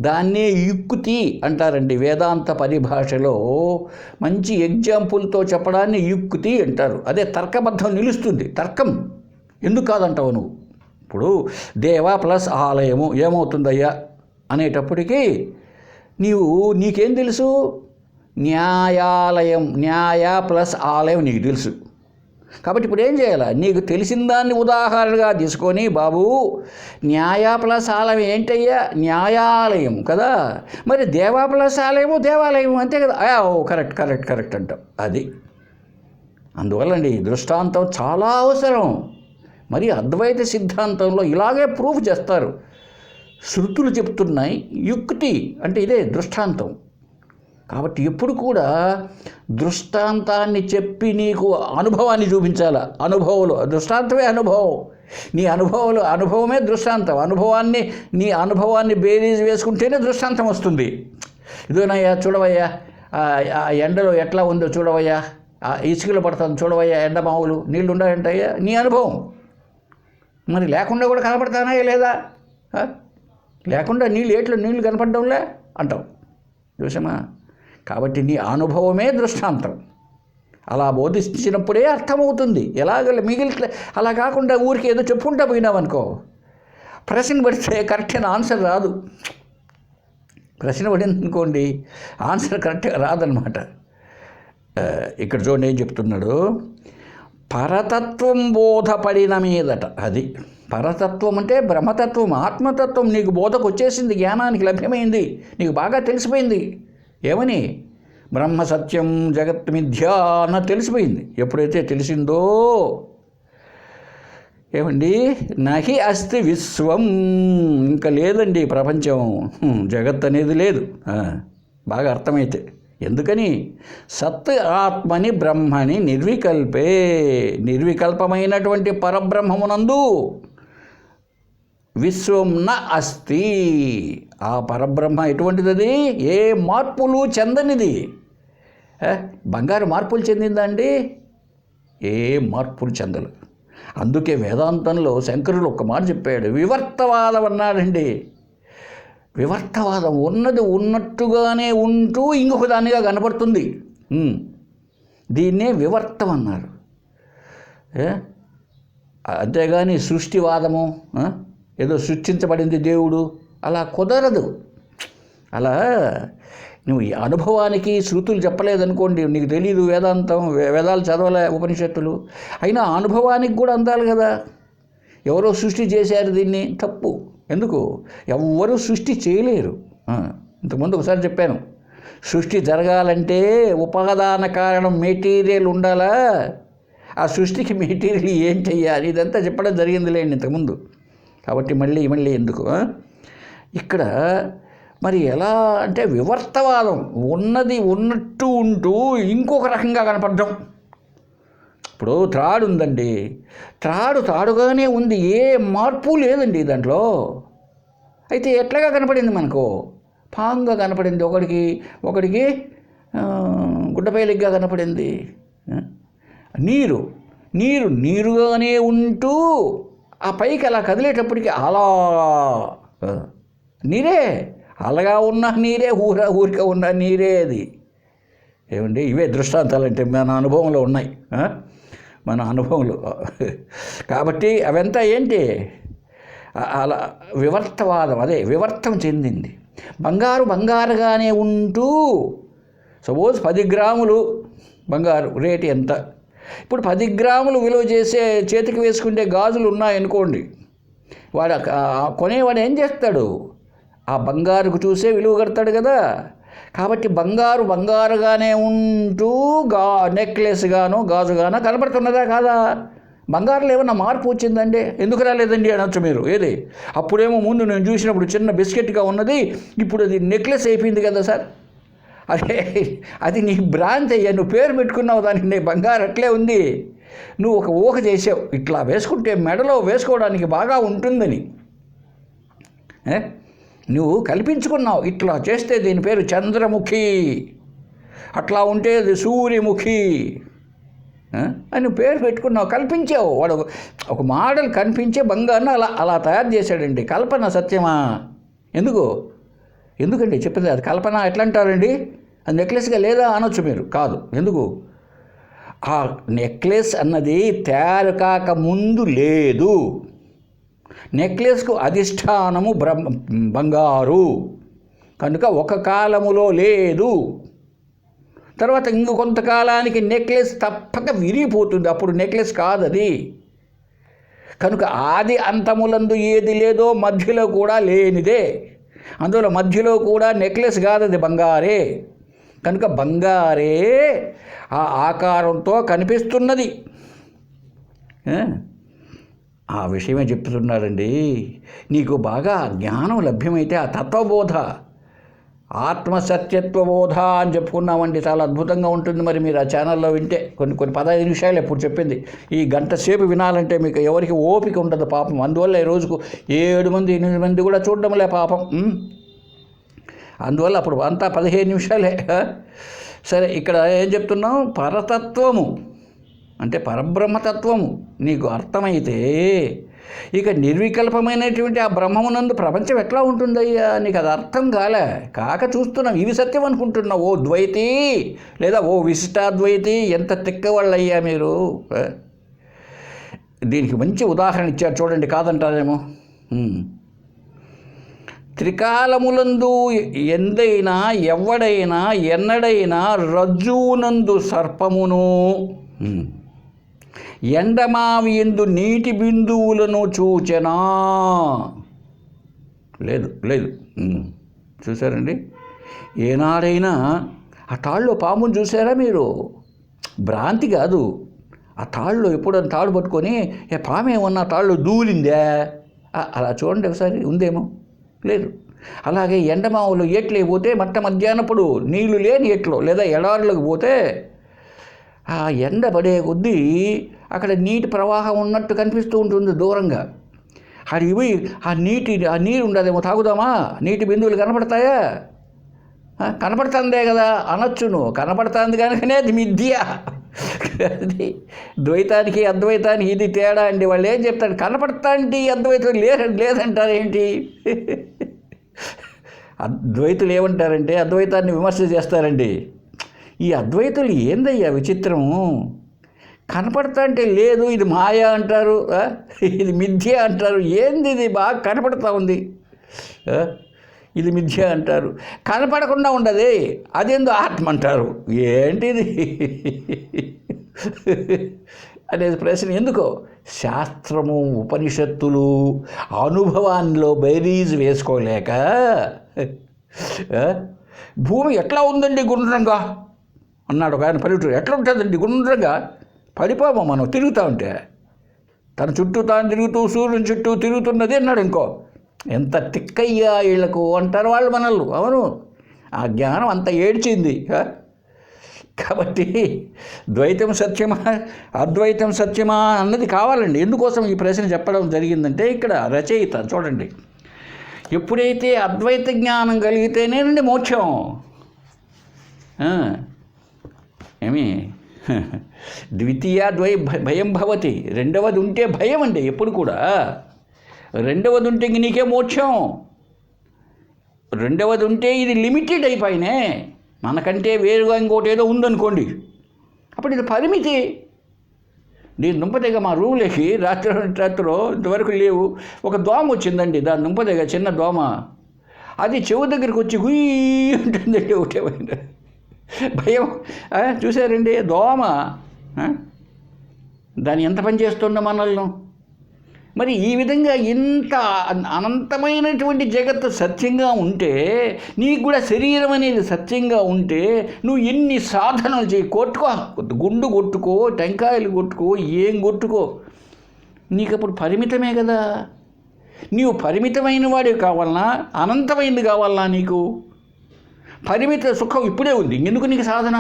దాన్నే యుక్తి అంటారండి వేదాంత పరిభాషలో. మంచి ఎగ్జాంపుల్తో చెప్పడాన్ని యుక్తి అంటారు. అదే తర్కబద్ధం నిలుస్తుంది. తర్కం ఎందుకు కాదంటావు నువ్వు? ఇప్పుడు దేవ ప్లస్ ఆలయము ఏమవుతుందయ్యా అనేటప్పటికీ నీకేం తెలుసు? న్యాయాలయం, న్యాయ ప్లస్ ఆలయం నీకు తెలుసు. కాబట్టి ఇప్పుడు ఏం చేయాలి? నీకు తెలిసిన దాన్ని ఉదాహరణగా తీసుకొని, బాబు న్యాయ ప్లస్ ఆలయం ఏంటయ్యా? న్యాయాలయం కదా. మరి దేవా ప్లస్ ఆలయము దేవాలయం అంతే కదా. కరెక్ట్ కరెక్ట్ కరెక్ట్ అంటాం. అది అందువల్లండి దృష్టాంతం చాలా అవసరం. మరి అద్వైత సిద్ధాంతంలో ఇలాగే ప్రూఫ్ చేస్తారు. శృతులు చెప్తున్నాయి, యుక్తి అంటే ఇదే దృష్టాంతం. కాబట్టి ఎప్పుడు కూడా దృష్టాంతాన్ని చెప్పి నీకు అనుభవాన్ని చూపించాలా. అనుభవంలో దృష్టాంతమే అనుభవం. నీ అనుభవమే దృష్టాంతం. నీ అనుభవాన్ని బేరీజ్ వేసుకుంటేనే దృష్టాంతం వస్తుంది. ఇదేనయ్యా చూడవయ్యా, ఆ ఎండలో ఎట్లా ఉందో చూడవయ్యా, ఆ ఇసుకలు పడుతుంది చూడవయ్యా, ఎండ మావులు నీళ్ళు ఉండాలంటయ్యా, నీ అనుభవం. మరి లేకుండా కూడా కనపడతానా లేదా? లేకుండా నీళ్ళు కనపడడంలే అంటావు, చూసామా. కాబట్టి నీ అనుభవమే దృష్టాంతం. అలా బోధించినప్పుడే అర్థమవుతుంది. మిగిలిన అలా కాకుండా ఊరికి ఏదో చెప్పుకుంటా పోయినావనుకో, ప్రశ్న పడితే కరెక్ట్ అయిన ఆన్సర్ రాదు. ప్రశ్న పడింది అనుకోండి, ఆన్సర్ కరెక్ట్గా రాదనమాట. ఇక్కడ చూడండి ఏం చెప్తున్నాడు. పరతత్వం బోధపడిన మీదట, అది పరతత్వం అంటే బ్రహ్మతత్వం, ఆత్మతత్వం నీకు బోధకు వచ్చేసింది, జ్ఞానానికి లభ్యమైంది, నీకు బాగా తెలిసిపోయింది. ఏమని? బ్రహ్మ సత్యం జగత్ మిథ్యా అన్న తెలిసిపోయింది. ఎప్పుడైతే తెలిసిందో ఏమండి, నహి అస్తి విశ్వం, ఇంకా లేదండి ప్రపంచం, జగత్ అనేది లేదు. బాగా అర్థమైతే ఎందుకని? సత్ ఆత్మని బ్రహ్మని నిర్వికల్పమైనటువంటి పరబ్రహ్మమునందు విశ్వం న అస్తి. ఆ పరబ్రహ్మ ఎటువంటిది? అది ఏ మార్పులు చెందనిది. బంగారు మార్పులు చెందిందా అండి? ఏ మార్పులు చెందలేదు. అందుకే వేదాంతంలో శంకరుడు ఒక మాట చెప్పాడు, వివర్తవాదం అన్నాడండి. వివర్తవాదం ఉన్నది ఉన్నట్టుగానే ఉంటూ ఇంకొక దానిగా కనపడుతుంది. దీన్నే వివర్తం అన్నారు. అంతేగాని సృష్టివాదము, ఏదో సృష్టించబడింది దేవుడు, అలా కుదరదు. అలా నువ్వు ఈ అనుభవానికి శృతులు చెప్పలేదనుకోండి, నీకు తెలియదు వేదాంతం, వేదాలు చదవలే, ఉపనిషత్తులు, అయినా అనుభవానికి కూడా అందాలి కదా. ఎవరో సృష్టి చేశారు దీన్ని, తప్పు. ఎందుకు? ఎవ్వరూ సృష్టి చేయలేరు. ఇంతకుముందు ఒకసారి చెప్పాను, సృష్టి జరగాలంటే ఉపాదాన కారణం మెటీరియల్ ఉండాలా, ఆ సృష్టికి మెటీరియల్ ఏం చెయ్యాలి, ఇదంతా చెప్పడం జరిగిందిలేండి ఇంతకుముందు. కాబట్టి మళ్ళీ ఎందుకు? ఇక్కడ మరి ఎలా అంటే వివర్తవాదం, ఉన్నది ఉన్నట్టు ఉంటూ ఇంకొక రకంగా కనపడడం. ఇప్పుడు త్రాడు ఉందండి, త్రాడుగానే ఉంది, ఏ మార్పు లేదండి దాంట్లో. అయితే ఎట్లాగా కనపడింది మనకు? పాంగా కనపడింది, ఒకడికి గుడ్డపైలిగ్గా కనపడింది. నీరుగానే ఉంటూ ఆ పైకి అలా కదిలేటప్పటికి అలా నీరే, అలాగా ఉన్న నీరే, ఊరిక ఉన్న నీరే అది. ఏమండి, ఇవే దృష్టాంతాలంటే మన అనుభవంలో ఉన్నాయి, మన అనుభవంలో. కాబట్టి అవంతా ఏంటి? అలా వివర్తవాదం, అదే వివర్తం చెందింది. బంగారుగానే ఉంటూ, సపోజ్ 10 గ్రాములు బంగారు రేటు ఎంత? ఇప్పుడు 10 గ్రాములు విలువ చేసే చేతికి వేసుకుంటే గాజులు ఉన్నాయనుకోండి, వాడు కొనేవాడు ఏం చేస్తాడు? ఆ బంగారుకు చూసే విలువ కడతాడు కదా. కాబట్టి బంగారుగానే ఉంటూ నెక్లెస్ గానో గాజుగానో కనబడుతున్నదా కాదా? బంగారులో ఏమన్నా మార్పు వచ్చిందండి? ఎందుకు రాలేదండి అనొచ్చు మీరు. ఏది? అప్పుడేమో ముందు నేను చూసినప్పుడు చిన్న బిస్కెట్గా ఉన్నది, ఇప్పుడు అది నెక్లెస్ అయిపోయింది కదా సార్. అదే, అది నీ భ్రాంతి అయ్యా, నువ్వు పేరు పెట్టుకున్నావు దానికి. నీ బంగారు అట్లే ఉంది, నువ్వు ఒక ఊహ చేసావు, ఇట్లా వేసుకుంటే మెడలో వేసుకోవడానికి బాగా ఉంటుందని నువ్వు కల్పించుకున్నావు. ఇట్లా చేస్తే దీని పేరు చంద్రముఖి, అట్లా ఉంటే అది సూర్యముఖి అని పేరు పెట్టుకున్నావు, కల్పించావు. వాడు ఒక మోడల్ కనిపించే బంగారును అలా తయారు చేశాడండి. కల్పన సత్యమా? ఎందుకండి చెప్పేది? అది కల్పన ఎట్లా అంటారండి? అది నెక్లెస్గా లేదా అనొచ్చు మీరు. కాదు. ఎందుకు? ఆ నెక్లెస్ అన్నది తయారు కాక ముందు లేదు. నెక్లెస్కు అధిష్టానము బంగారు కనుక ఒక కాలములో లేదు. తర్వాత కొంతకాలానికి నెక్లెస్ తప్పక విరిగిపోతుంది, అప్పుడు నెక్లెస్ కాదు అది. కనుక ఆది అంతములందు ఏది లేదో మధ్యలో కూడా లేనిదే. అందులో మధ్యలో కూడా నెక్లెస్ కాదు, అది బంగారే. కనుక బంగారే ఆ ఆకారంతో కనిపిస్తున్నది. ఆ విషయమే చెప్తున్నారండి. నీకు బాగా జ్ఞానం లభ్యమైతే ఆ తత్వబోధ, ఆత్మసత్యత్వబోధ అని చెప్పుకున్నామండి, చాలా అద్భుతంగా ఉంటుంది. మరి మీరు ఆ ఛానల్లో వింటే కొన్ని 15 నిమిషాలు ఎప్పుడు చెప్పింది, ఈ గంట సేపు వినాలంటే మీకు ఎవరికి ఓపిక ఉండదు పాపం. అందువల్ల ఈ రోజుకు 7 మంది 8 మంది కూడా చూడడంలే పాపం. అందువల్ల అప్పుడు అంతా 15 నిమిషాలే. సరే, ఇక్కడ ఏం చెప్తున్నాం? పరతత్వము అంటే పరబ్రహ్మతత్వము నీకు అర్థమైతే ఇక నిర్వికల్పమైనటువంటి ఆ బ్రహ్మమునందు ప్రపంచం ఎట్లా ఉంటుందయ్యా? నీకు అది అర్థం కాక చూస్తున్నావు. ఇవి సత్యం అనుకుంటున్నావు. ఓ ద్వైతి లేదా ఓ విశిష్టాద్వైతి, ఎంత తిక్కవాళ్ళయ్యా మీరు. దీనికి మంచి ఉదాహరణ ఇచ్చారు చూడండి, కాదంటారేమో. త్రికాలములందు ఎందైనా ఎవడైనా ఎన్నడైనా రజ్జువునందు సర్పమును, ఎండమావి ఎందు నీటి బిందువులను చూచెనా? లేదు. చూసారండి? ఏనాడైనా ఆ తాళ్ళలో పాముని చూసారా మీరు? భ్రాంతి కాదు. ఆ తాళ్ళలో ఎప్పుడైనా తాడు పట్టుకొని పామేమన్నా తాళ్ళు దూలిందా? అలా చూడండి ఒకసారి, ఉందేమో. లేదు. అలాగే ఎండమావులు ఏట్లే పోతే మధ్యాహ్నప్పుడు నీళ్లు లేని ఎట్లో లేదా ఎడారులకు పోతే ఆ ఎండ పడే కొద్దీ అక్కడ నీటి ప్రవాహం ఉన్నట్టు కనిపిస్తూ ఉంటుంది దూరంగా. అది పోయి ఆ నీరు ఉండదేమో, తాగుదామా? నీటి బిందువులు కనపడతాయా? కనపడుతుందే కదా అనొచ్చు నువ్వు. కనపడుతుంది కనుకనే అది మిథ్య. అది ద్వైతానికి అద్వైతానికి ఇది తేడా అండి. వాళ్ళు ఏం చెప్తారు? కనపడతాంటి అద్వైతం లేదంటారు ఏంటి? అద్వైతులు ఏమంటారంటే అద్వైతాన్ని విమర్శ చేస్తారండి. ఈ అద్వైతులు ఏందయ్యా విచిత్రము? కనపడతా అంటే లేదు, ఇది మాయ అంటారు, ఇది మిథ్య అంటారు. ఏంది ఇది? బాగా కనపడతా ఉంది. ఇది మిథ్య అంటారు. కనపడకుండా ఉండదే అదేందో ఆత్మ అంటారు. ఏంటిది అనేది ప్రశ్న. ఎందుకో శాస్త్రము ఉపనిషత్తులు అనుభవాల్లో బైరీజ్ వేసుకోలేక భూమి ఎట్లా ఉందండి గుండ్రంగా అన్నాడు ఒక ఆయన పల్లెటూరు. ఎట్లా ఉంటుందండి గుండ్రంగా? పడిపోమా మనం తిరుగుతూ ఉంటే. తన చుట్టూ తాను తిరుగుతూ సూర్యుని చుట్టూ తిరుగుతున్నది అన్నాడు. ఇంకో ఎంత తిక్కయ్యా వీళ్ళకు అంటారు వాళ్ళు మనల్ని. అవును, ఆ జ్ఞానం అంత ఏడ్చింది. కాబట్టి ద్వైతం సత్యమా అద్వైతం సత్యమా అన్నది కావాలండి. ఎందుకోసం ఈ ప్రశ్న చెప్పడం జరిగిందంటే ఇక్కడ రచయిత చూడండి, ఎప్పుడైతే అద్వైత జ్ఞానం కలిగితేనేనండి మోక్షం. ఏమి ద్వితీయ భయం భవతి, రెండవది ఉంటే భయం అండి ఎప్పుడు కూడా. రెండవది ఉంటే ఇంక నీకే మోక్షం. రెండవది ఉంటే ఇది లిమిటెడ్ అయిపోయినే, మనకంటే వేరుగా ఇంకోటి ఏదో ఉందనుకోండి, అప్పుడు ఇది పరిమితి. దీని దుంపదగ మా రూమ్లోకి రాత్రిలో ఇంతవరకు లేవు, ఒక దోమ వచ్చిందండి. దాని దుంపదగ చిన్న దోమ, అది చెవు దగ్గరికి వచ్చి గుయ్యి ఉంటుందండి. ఒకటే భయం. చూసారండి దోమ, దాన్ని ఎంత పని చేస్తుందో మనల్ని. మరి ఈ విధంగా ఇంత అనంతమైనటువంటి జగత్తు సత్యంగా ఉంటే, నీకు కూడా శరీరం అనేది సత్యంగా ఉంటే, నువ్వు ఎన్ని సాధనలు చేయి, కొట్టుకో, గుండు కొట్టుకో, టెంకాయలు కొట్టుకో, ఏం కొట్టుకో, నీకు అప్పుడు పరిమితమే కదా. నీవు పరిమితమైన వాడే కావాలన్నా అనంతమైనది కావాలన్నా? నీకు పరిమిత సుఖం ఇప్పుడే ఉంది, ఎందుకు నీకు సాధన?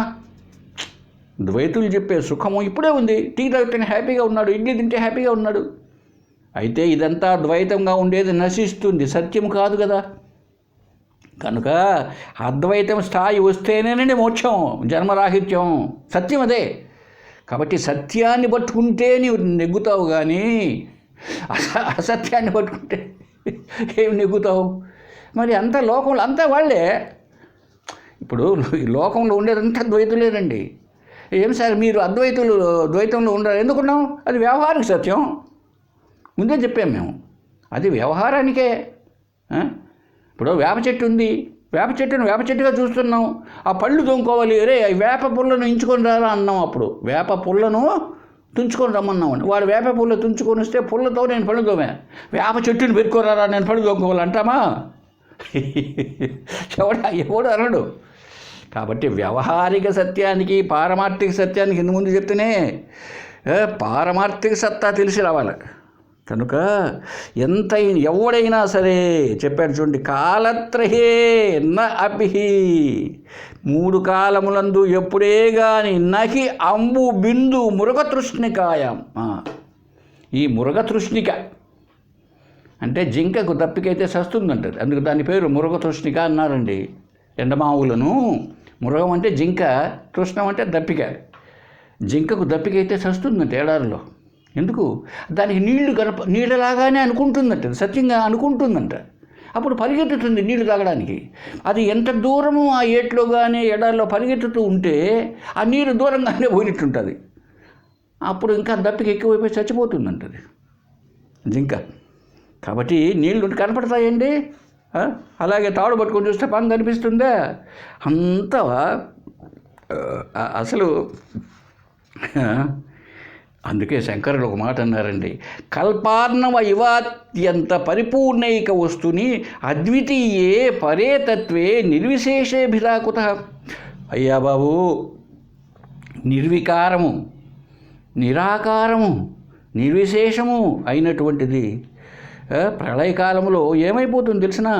ద్వైతులు చెప్పే సుఖము ఇప్పుడే ఉంది. టీ తాగితే హ్యాపీగా ఉన్నాడు, ఇడ్లీ తింటే హ్యాపీగా ఉన్నాడు. అయితే ఇదంతా ద్వైతంగా ఉండేది నశిస్తుంది, సత్యం కాదు కదా. కనుక అద్వైతం స్థాయి వస్తేనేనండి మోక్షం, జన్మరాహిత్యం. సత్యం అదే. కాబట్టి సత్యాన్ని పట్టుకుంటే నీవు నెగ్గుతావు, కానీ అసత్యాన్ని పట్టుకుంటే ఏమి నెగ్గుతావు? మరి అంత లోకంలో అంతా వాళ్ళే. ఇప్పుడు ఈ లోకంలో ఉండేదంతా ద్వైతులేనండి. ఏం సార్ మీరు ద్వైతంలో ఉండరు ఎందుకున్నాం? అది వ్యవహారిక సత్యం, ముందే చెప్పాము మేము. అది వ్యవహారానికే. ఇప్పుడు వేప చెట్టు ఉంది, వేప చెట్టును వేప చెట్టుగా చూస్తున్నాం. ఆ పళ్ళు తోముకోవాలి, రే వేప పుల్లను ఇంచుకొని రారా అన్నాం. అప్పుడు వేప పుల్లను తుంచుకొని రమ్మన్నామని, వాడు వేప పుల్ల తుంచుకొని వస్తే పుల్లతో నేను పళ్ళు తోమే, వేప చెట్టుని పెట్టుకోరారా నేను పళ్ళు తోముకోవాలి అంటామా? ఎవడు అనడు. కాబట్టి వ్యవహారిక సత్యానికి పారమార్థిక సత్యానికి ఇందు ముందు చెప్తేనే పారమార్థిక సత్తా తెలిసి రావాలి. కనుక ఎవడైనా సరే చెప్పాడు చూడండి, కాలత్రహే న అపిహి, 3 కాలములందు ఎప్పుడే కానీ నహి అంబు బిందు మృగతృష్ణికాయం. ఈ మృగతృష్ణిక అంటే జింకకు దప్పికైతే సస్తుందంటది, అందుకు దాని పేరు మృగతృష్ణిక అన్నారండి. ఎండమావులను మృగం అంటే జింక, తృష్ణం అంటే దప్పిక. జింకకు దప్పికైతే సస్తుందంట ఏడాదిలో. ఎందుకు? దానికి నీళ్ళలాగానే అనుకుంటుందంట, సత్యంగా అనుకుంటుందంట. అప్పుడు పరిగెత్తుతుంది నీళ్లు తాగడానికి. అది ఎంత దూరము ఆ ఏట్లో కానీ ఎడారిలో పరిగెత్తుతూ ఉంటే ఆ నీరు దూరంగానే పోయినట్టుంటుంది. అప్పుడు ఇంకా దప్పిక ఎక్కువైపోయి చచ్చిపోతుందంటది జింక. కాబట్టి నీళ్లు కనపడతాయండి. అలాగే తాడు పట్టుకొని చూస్తే పని కనిపిస్తుందా? అంత అసలు అందుకే శంకరులు ఒక మాట అన్నారండి, కల్పార్ణవ ఇవాత్యంత పరిపూర్ణైక వస్తుని అద్వితీయే పరేతత్వే నిర్విశేషే భిలాకుత. అయ్యా బాబు, నిర్వికారము, నిరాకారము, నిర్విశేషము అయినటువంటిది ప్రళయకాలంలో ఏమైపోతుంది తెలిసినా?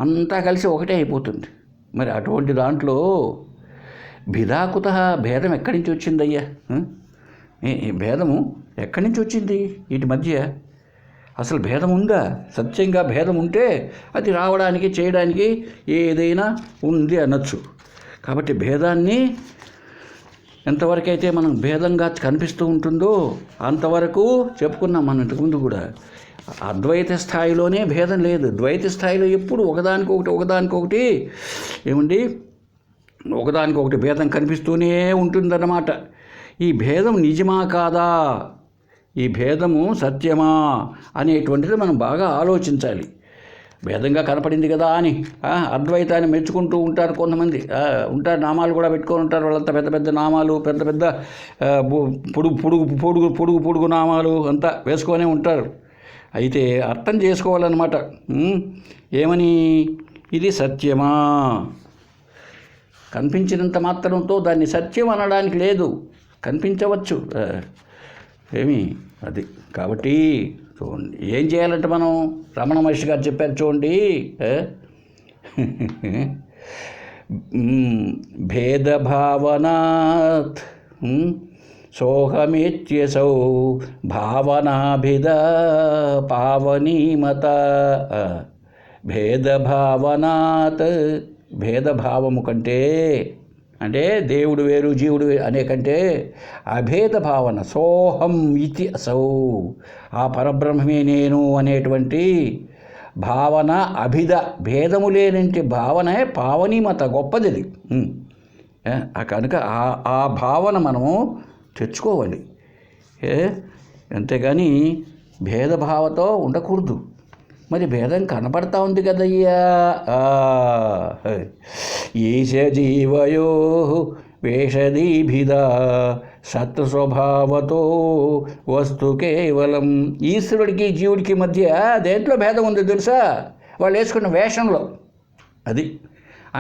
అంతా కలిసి ఒకటే అయిపోతుంది. మరి అటువంటి దాంట్లో భిలాకుత, భేదం ఎక్కడి నుంచి వచ్చిందయ్యా? ఈ భేదము ఎక్కడి నుంచి వచ్చింది వీటి మధ్య? అసలు భేదం ఉందా? సత్యంగా భేదం ఉంటే అది రావడానికి చేయడానికి ఏదైనా ఉంది అనొచ్చు. కాబట్టి భేదాన్ని ఎంతవరకు అయితే మనం భేదంగా కనిపిస్తూ ఉంటుందో అంతవరకు చెప్పుకున్నాం మనం ఇంతకుముందు కూడా. అద్వైత స్థాయిలోనే భేదం లేదు, ద్వైత స్థాయిలో ఎప్పుడు ఒకదానికొకటి ఏమండి ఒకదానికొకటి భేదం కనిపిస్తూనే ఉంటుందన్నమాట. ఈ భేదం నిజమా కాదా, ఈ భేదము సత్యమా అనేటువంటిది మనం బాగా ఆలోచించాలి. భేదంగా కనపడింది కదా అని అద్వైతాన్ని మెచ్చుకుంటూ ఉంటారు కొంతమంది. ఉంటారు, నామాలు కూడా పెట్టుకొని ఉంటారు. వాళ్ళంతా పెద్ద పెద్ద నామాలు, పెద్ద పెద్ద పొడుగు పొడుగు పొడుగు పొడుగు పొడుగు నామాలు అంతా వేసుకొనే ఉంటారు. అయితే అర్థం చేసుకోవాలన్నమాట. ఏమని? ఇది సత్యమా? కనిపించినంత మాత్రంతో దాన్ని సత్యం అనడానికి లేదు. కనిపించవచ్చు ఏమి అది. కాబట్టి చూడండి, ఏం చేయాలంటే మనం రమణ మహర్షి గారు చెప్పారు చూడండి, భేదభావనాత్ సోహమిత్యసౌ భావనాభిద పావనీమత. భేదభావనాత్, భేదభావము కంటే, అంటే దేవుడు వేరు జీవుడు వేరు అనే కంటే అభేద భావన, సోహం ఇతి అసౌ, ఆ పరబ్రహ్మే నేను అనేటువంటి భావన, అభిద భేదము లేనంటి భావనే పావనీమత, గొప్పది అది. కనుక ఆ భావన మనము తెచ్చుకోవాలి. అంతేగాని భేదభావతో ఉండకూడదు. మరి భేదం కనపడతా ఉంది కదయ్యా. ఈశ జీవయో వేషదీభిద సత్స్వభావతో వస్తు కేవలం. ఈశ్వరుడికి జీవుడికి మధ్య దేంట్లో భేదం ఉంది తెలుసా? వాళ్ళు వేసుకున్న వేషంలో. అది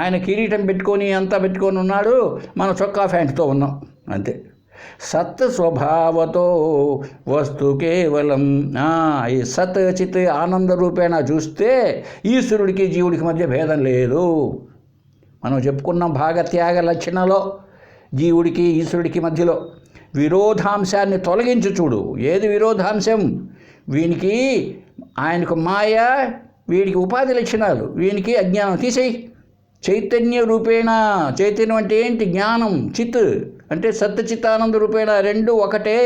ఆయన కిరీటం పెట్టుకొని అంతా పెట్టుకొని ఉన్నాడు, మనం చొక్కా ప్యాంటుతో ఉన్నాం అంతే. సత్ స్వభావతో వస్తు కేవలం. ఈ సత్ చిత్ ఆనంద రూపేణ చూస్తే ఈశ్వరుడికి జీవుడికి మధ్య భేదం లేదు. మనం చెప్పుకున్నాం భాగత్యాగ లక్షణలో జీవుడికి ఈశ్వరుడికి మధ్యలో విరోధాంశాన్ని తొలగించి చూడు. ఏది విరోధాంశం? వీనికి ఆయనకు మాయ, వీడికి ఉపాధి లక్షణాలు, వీనికి అజ్ఞానం. తీసేయి. చైతన్య రూపేణ. చైతన్యం అంటే ఏంటి? జ్ఞానం. చిత్ అంటే సత్యచిత్తానంద రూపేణ, రెండు ఒకటే.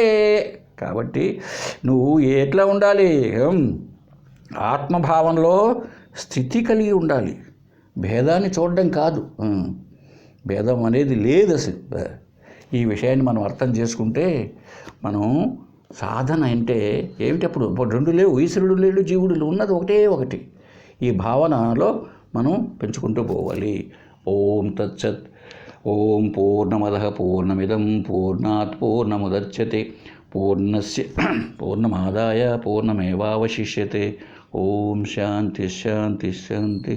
కాబట్టి నువ్వు ఎట్లా ఉండాలి? ఆత్మభావంలో స్థితి కలిగి ఉండాలి. భేదాన్ని చూడడం కాదు. భేదం అనేది లేదు అసలు. ఈ విషయాన్ని మనం అర్థం చేసుకుంటే మనం సాధన అంటే ఏమిటి? అప్పుడు రెండు లేవు, ఈశ్వరుడు లేడు, జీవుడు ఉన్నది ఒకటే ఒకటి. ఈ భావనలో మనం పెంచుకుంటూ పోవాలి. ఓం తత్సత్. ఓం పూర్ణమదః పూర్ణమిదం పూర్ణాత్ పూర్ణముదచ్యతే పూర్ణస్య పూర్ణమాదాయ పూర్ణమేవావశిష్యతే. ఓం శాంతి శాంతి శాంతి.